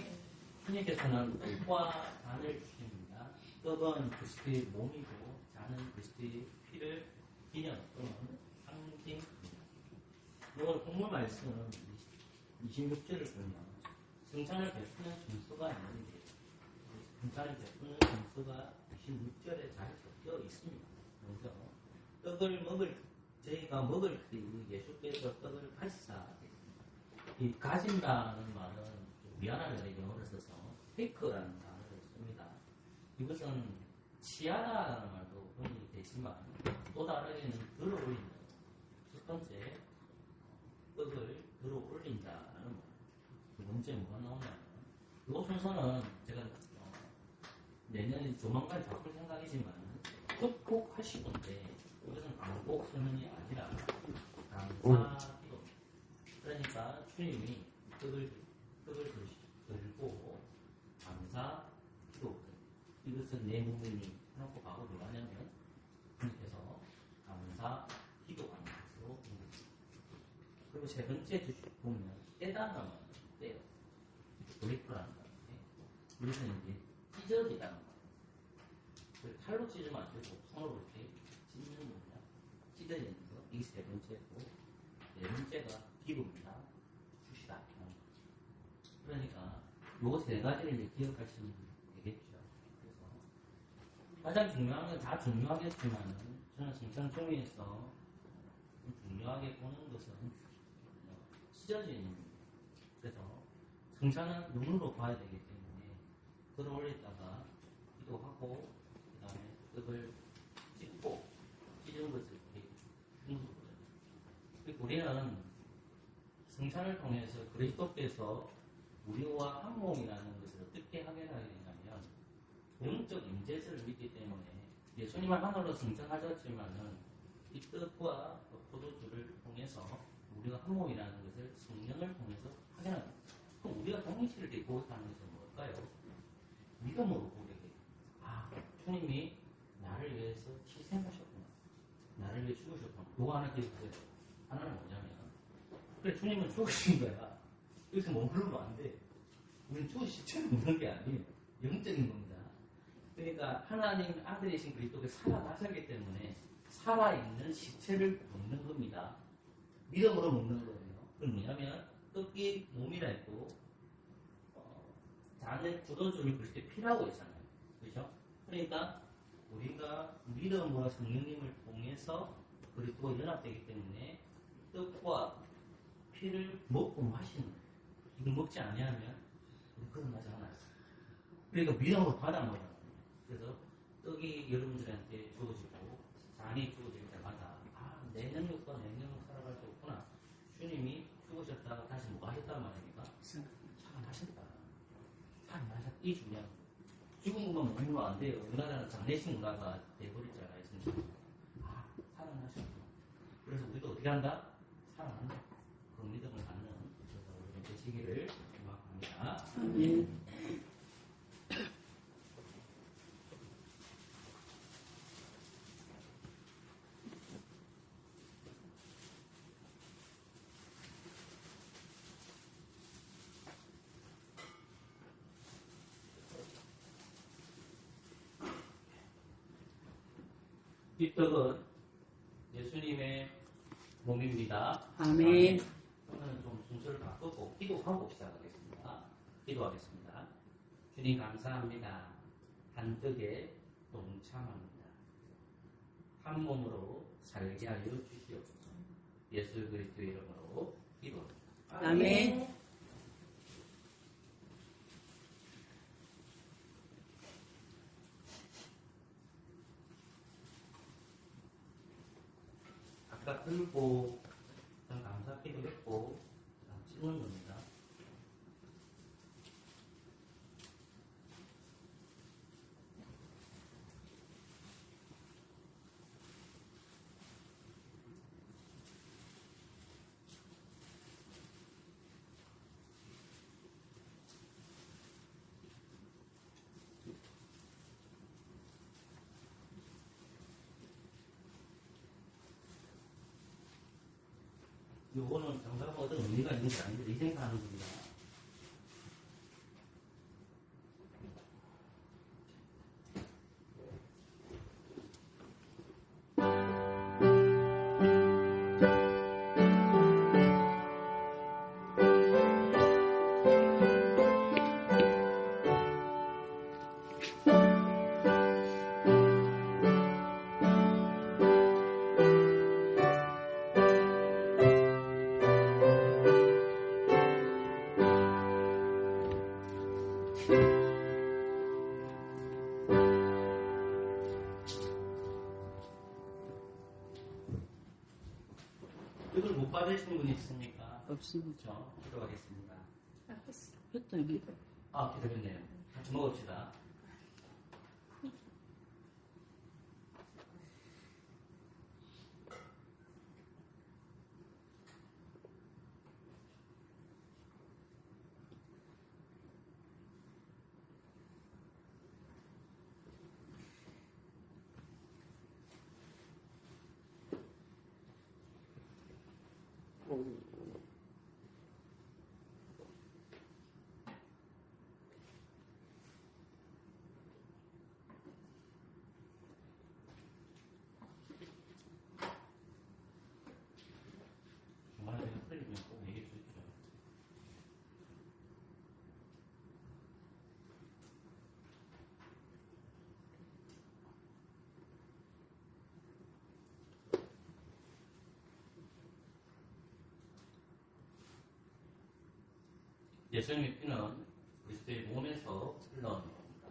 주님께서는 떡과 잔을 주십니다. 떡은 그리스도의 몸이고 잔은 그리스도의 피를 기념 또는 상징입니다. 오늘 본문 말씀은 26절을 보면 성찬을 베푸는 순서가 있는데 성찬을 베푸는 순서가 26절에 잘 적혀 있습니다. 그래서 떡을 저희가 먹을 때 예수께서 떡을 가지사 이 가진다는 말은 미안하게 영어를 써서 테이크라는 단어를 씁니다. 이것은 취하다라는 말도 번역이 되지만 또 다르게는 들어올린다. 첫 번째 떡을 들어올린다라는 말. 두 번째 뭐가 나오냐면 이 순서는 제가 내년에 조만간 바꿀 생각이지만 꼭 하실 건데 이것은 반복 선언이 아니라 감사기도. 그러니까 주님이 떡을 들고 감사 기도. 이것은 내 몸이니 하고 바로 뭐하냐면 주님께서 감사 기도하는 것으로 봅니다. 그리고 세 번째 주식 보면 깨닫는 때요. 브레이크라는 건데 이것은 이제 찢어지다는 거. 칼로 찢으면 안 되고 손으로 이렇게 찢는 겁니다. 찢어지는 거. 이게 세 번째고, 네 번째가 기도입니다. 푸시다. 그러니까 요 세 가지를 이제 기억하시면 되겠죠. 그래서 가장 중요한 건 다 중요하겠지만 저는 성장 중에서 중요하게 보는 것은 찢어지는 겁니다. 그래서 성찬은 눈으로 봐야 되기 때문에 글을 올렸다가 기도하고 그 다음에 떡을 찍고 찢은 것을 눈으로 보죠. 그리고 우리는 성찬을 통해서 그리스도께서 우리와 한 몸이라는 것을 어떻게 확인하게 되냐면 영적 임재를 믿기 때문에 예수님은 하늘로 성찬하셨지만은 이 떡과 포도주를 통해서 우리가 한 몸이라는 것을 성령을 통해서 확인합니다. 그럼 우리가 동일치를 데리고 사는 것은 뭘까요? 믿음으로 보게 돼요. 아, 주님이 나를 위해서 희생하셨구나. 나를 위해 죽으셨구나. 요거 하나 기억하세요. 하나는 뭐냐면 그래, 주님은 죽으신 거야. 여기서 머무르면 안 돼. 우리는 죽은 시체를 먹는 게 아니에요. 영적인 겁니다. 그러니까 하나님 아들이신 그리스도가 살아나셨기 때문에 살아있는 시체를 먹는 겁니다. 믿음으로 먹는 거예요. 그럼 뭐냐면 떡이 몸이라 했고 잔의 포도주를 그리스도의 피라고 했잖아요. 그렇죠? 그러니까 우리가 믿음과 성령님을 통해서 그리스도와 연합되기 때문에 떡과 피를 먹고 마시는 거예요. 이걸 먹지 않으면 우리 거듭나지 않아요. 그러니까 믿음으로 받아 먹어요. 그래서 떡이 여러분들한테 주어지고 잔이 주어질 때마다 내 능력과 내 능력으로 살아갈 수 없구나. 주님이 죽으셨다가 다시 뭐 하셨단 말입니까? 살아나셨다. 살아나셨다. 이 중요한 거예요. 죽은 것만 먹으면 안 돼요. 우리나라는 장례식 문화가 돼버렸잖아요. 살아나셨다. 그래서 우리도 어떻게 한다? 살아난다. 그 믿음을 갖는 그래서 되시기를 기원합니다. 아멘. 이 떡은 예수님의 몸입니다. 아멘. 오늘은 좀 순서를 바꾸고 기도하고 시작하겠습니다. 기도하겠습니다. 주님 감사합니다. 한 떡에 동참합니다. 한 몸으로 살게 하여 주시옵소서. 예수 그리스도의 이름으로 기도합니다. 아멘. 아까 들고 감사기도 했고 찍는 겁니다. 요거는 정작 어떤 의미가 있는 게 아닌데 위생하는 겁니다. 이걸 못 받으시는 분이 있습니까? 없습니다. 그렇죠. 기도하겠습니다. 했더니 기도했네요. 같이 먹읍시다. 예수님의 피는 그리스도의 몸에서 흘러온 겁니다.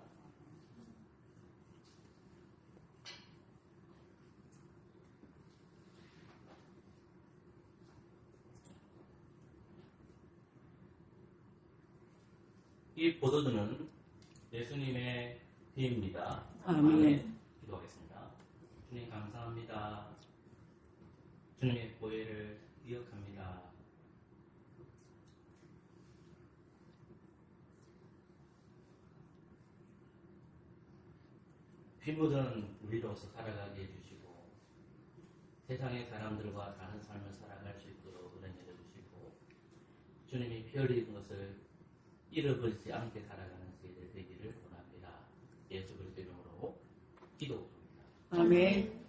이 포도주는 예수님의 피입니다. 아멘. 기도하겠습니다. 주님 감사합니다. 주님의 보혜를 기억합니다. 피 묻은 우리로서 살아가게 해주시고 세상의 사람들과 다른 삶을 살아갈 수 있도록 은혜 내려주시고 주님이 피 흘린 것을 잃어버리지 않게 살아가는 세대 되기를 원합니다. 예수 그리스도 이름으로 기도드립니다. 아멘.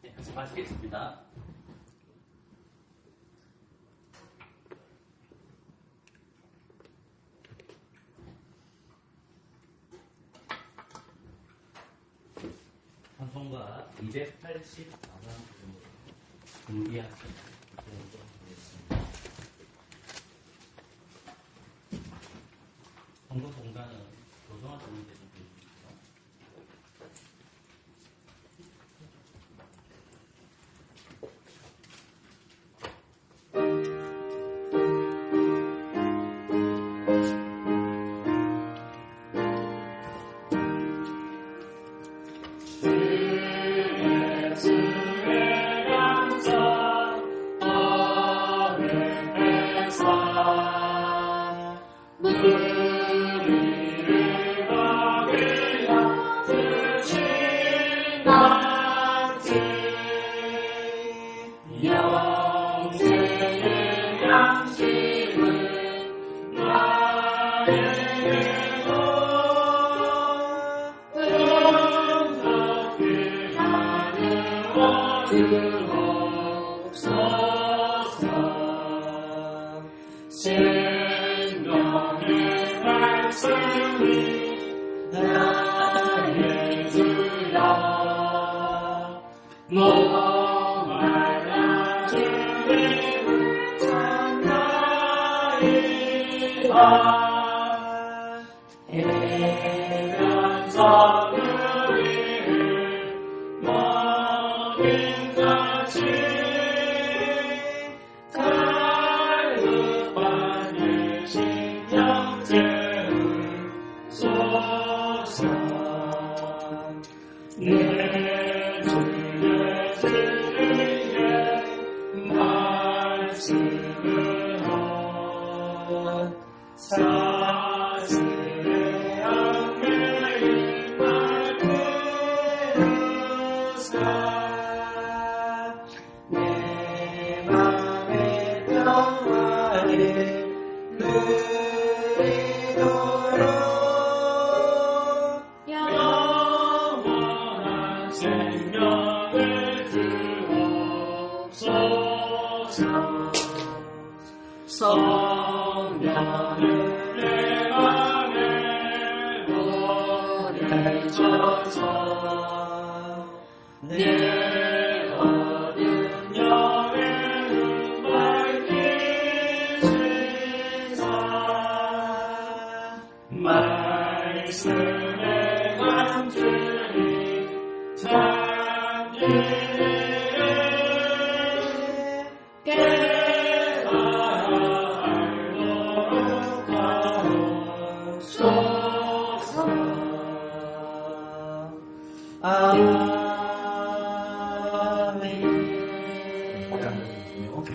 네, 같이 마치겠습니다. 찬송가 284장 부름으로 준비하시는 부름으로 하겠습니다. 선거 공간은 조정화 주님께서 보여주십시오.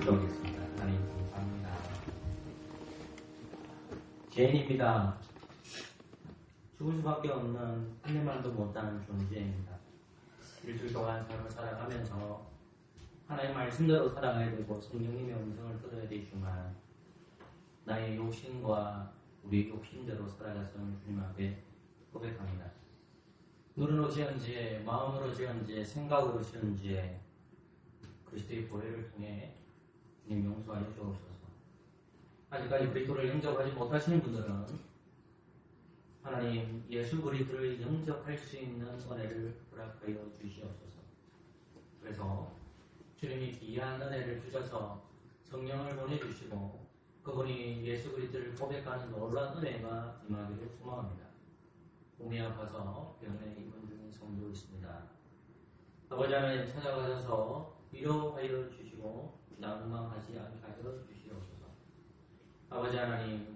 기도하겠습니다. 하나님 감사합니다. 죄인입니다. 죽을 수밖에 없는 흘릴만도 못하는 존재입니다. 일주일 동안 삶을 살아가면서 하나님의 말씀대로 살아가야 되고 성령님의 음성을 들어야 되지만 나의 욕심과 우리 욕심대로 살아가서는 주님 앞에 고백합니다. 눈으로 지은지 마음으로 지은지 생각으로 지은지 그리스도의 보혈을 통해 주님 용서하여 주옵소서. 아직까지 그리스도를 영접하지 못하시는 분들은 하나님 예수 그리스도를 영접할 수 있는 은혜를 허락하여 주시옵소서. 그래서 주님이 귀한 은혜를 주셔서 성령을 보내주시고 그분이 예수 그리스도를 고백하는 놀라운 은혜가 임하기를 소망합니다. 몸이 아파서 병원에 입원 중인 성도 있습니다. 아버지 하나님 찾아가셔서 위로하여 주시고 낭망하지 않게 하여 주시옵소서. 아버지 하나님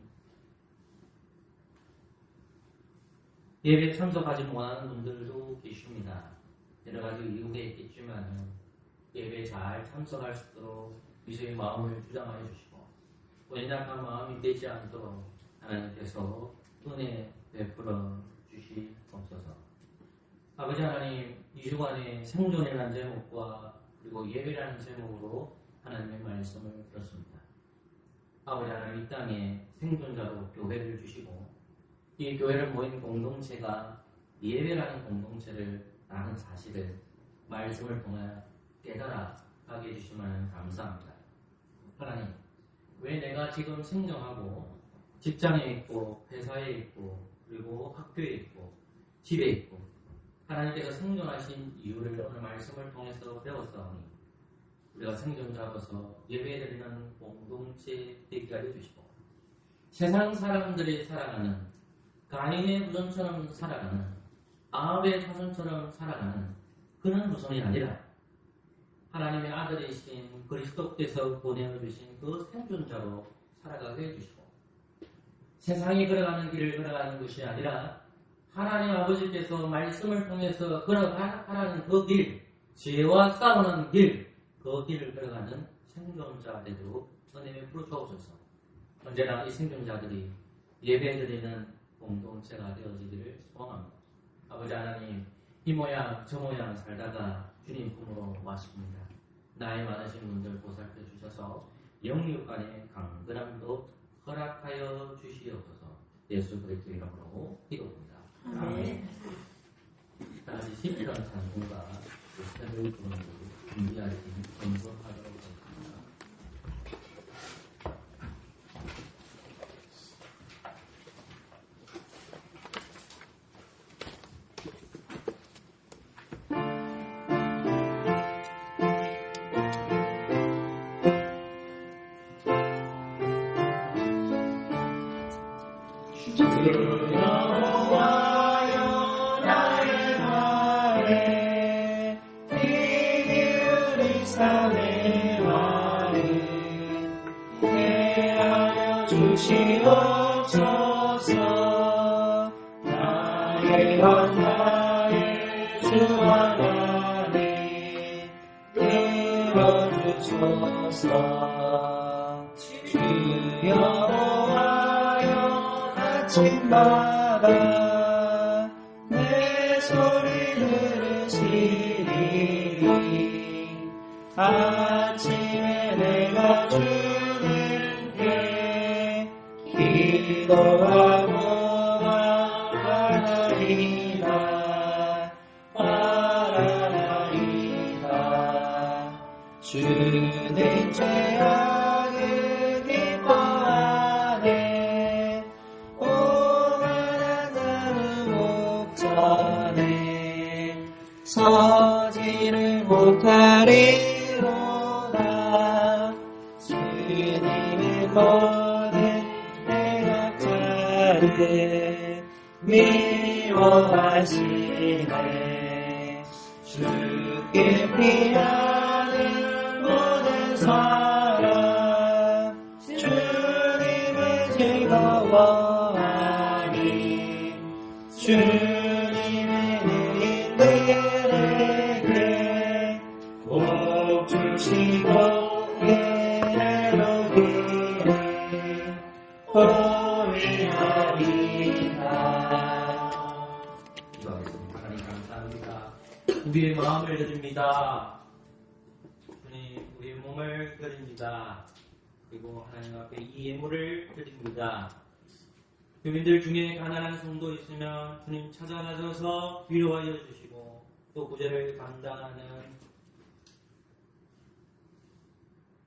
예배 참석하지 못하는 분들도 계십니다. 여러 가지 이유가 있겠지만 예배 잘 참석할 수 있도록 미소의 마음을 주장하여 주시고 연약한 마음이 되지 않도록 하나님께서 은혜 베풀어 주시옵소서. 아버지 하나님 2주간의 생존이라는 제목과 그리고 예배라는 제목으로 하나님의 말씀을 들었습니다. 아버지 하나님 이 땅에 생존자로 교회를 주시고 이 교회를 모인 공동체가 예배라는 공동체를 라는 사실을 말씀을 통해 깨달아 가게 해주시면 감사합니다. 하나님 왜 내가 지금 생존하고 직장에 있고 회사에 있고 그리고 학교에 있고 집에 있고 하나님께서 생존하신 이유를 오늘 말씀을 통해서 배웠사오니 우리가 생존자로서 예배드리는 공동체 되게 하여 주시고 세상 사람들이 살아가는 가인의 후손처럼 살아가는 아합의 자손처럼 살아가는 그런 후손이 아니라 하나님의 아들이신 그리스도께서 보내주신 그 생존자로 살아가게 해주시고 세상이 걸어가는 길을 걸어가는 것이 아니라 하나님 아버지께서 말씀을 통해서 걸어가라는 그 길, 죄와 싸우는 길, 그 길을 걸어가는 생존자 되도록 은혜 베풀어 주옵소서. 언제나 이 생존자들이 예배드리는 공동체가 되어지기를 소망합니다. 아버지 하나님 이 모양 저 모양 살다가 주님 품으로 왔습니다. 나이 많으신 분들 보살펴 주셔서 영육간의 강건함도 허락하여 주시옵소서. 예수 그리스도 이름으로 기도합니다. 아멘. 다 같이 시편 찬송가 새로운 부르는 준비하신 건설하도록 하겠습니다. 여호와여 나의 말에 귀 기울이사 내 말을 이해하여 주시옵소서. 나의 왕 나의 주 하나님 들어주소서. 주 여호와여 아침마다 내 소리 들으시리니 아침에 내가 주님께 기도하고 말하나이다 주님 죄악을 기뻐하네 오만한 자는 목전에 서지를 못하리로다. 주님의 모든 내각자를 미워하시네. 주께 피하는 모든 사람 주님을 즐거워하니 주님의 의인들에게 복 주시고 예로기를 호위하리라. 기도하겠습니다. 하나님 감사합니다. 우리의 마음을 드립니다. 주님, 우리의 몸을 드립니다. 그리고 하나님 앞에 이 예물을 드립니다. 교민들 중에 가난한 성도 있으면 주님 찾아가셔서 위로하여 주시고 또 구제를 감당하는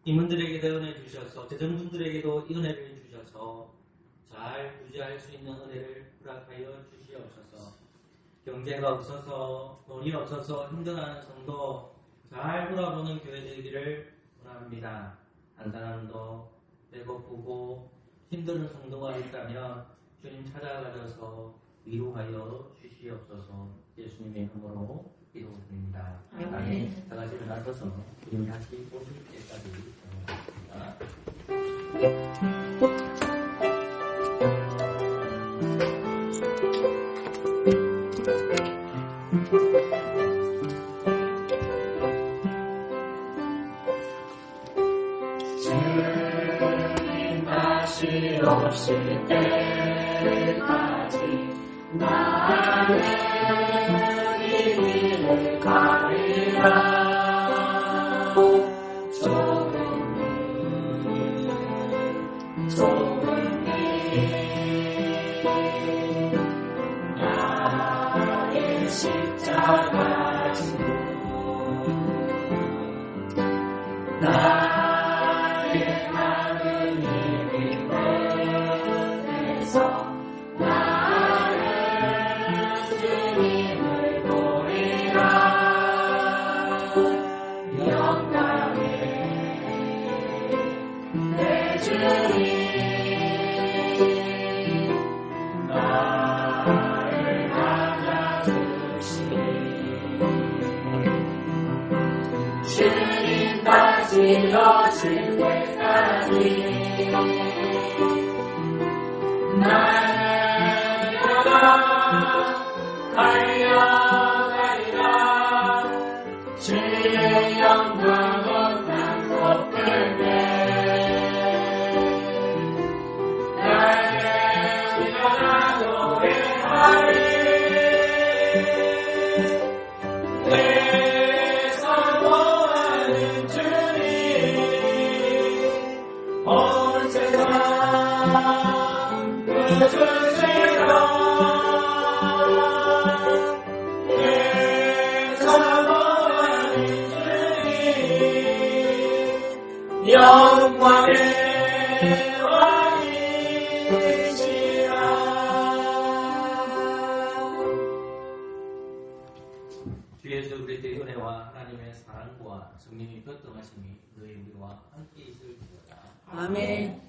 임원들에게도 은혜 주셔서 대전분들에게도 이 은혜를 주셔서 잘 구제할 수 있는 은혜를 허락하여 주시옵소서. 경제가 없어서 돈이 없어서 힘들어하는 성도 잘 돌아보는 교회 되기를 원합니다. 한 사람도 배고프고 힘든 성도가 있다면 주님 찾아가셔서 위로하여 주시옵소서. 예수님의 이름으로 기도드립니다. 아멘. 다 같이 일어나셔서 주님 다시 오실 때까지 기도하겠습니다. 주님 다시 오실 때까지 나는 이 길을 가리라. 조금은 나의 십자가 지고 나의 하느님이 은혜서 나는 주님을 보리라. 영광에 내 주님 나를 안아주시니 주님 다시 오실 때까지 나는 달려가리라. 주의 영광은 남롭겠네. 나의 지나가 노래하리. 내 사모하는 주님 온 세상 구주시라. 내 사모하는 주님 영광의 왕이시라. 주 예수 그리스도의 은혜와 하나님의 사랑과 성령의 교통하심이 너희 우리와 함께 있을지어다. 아멘.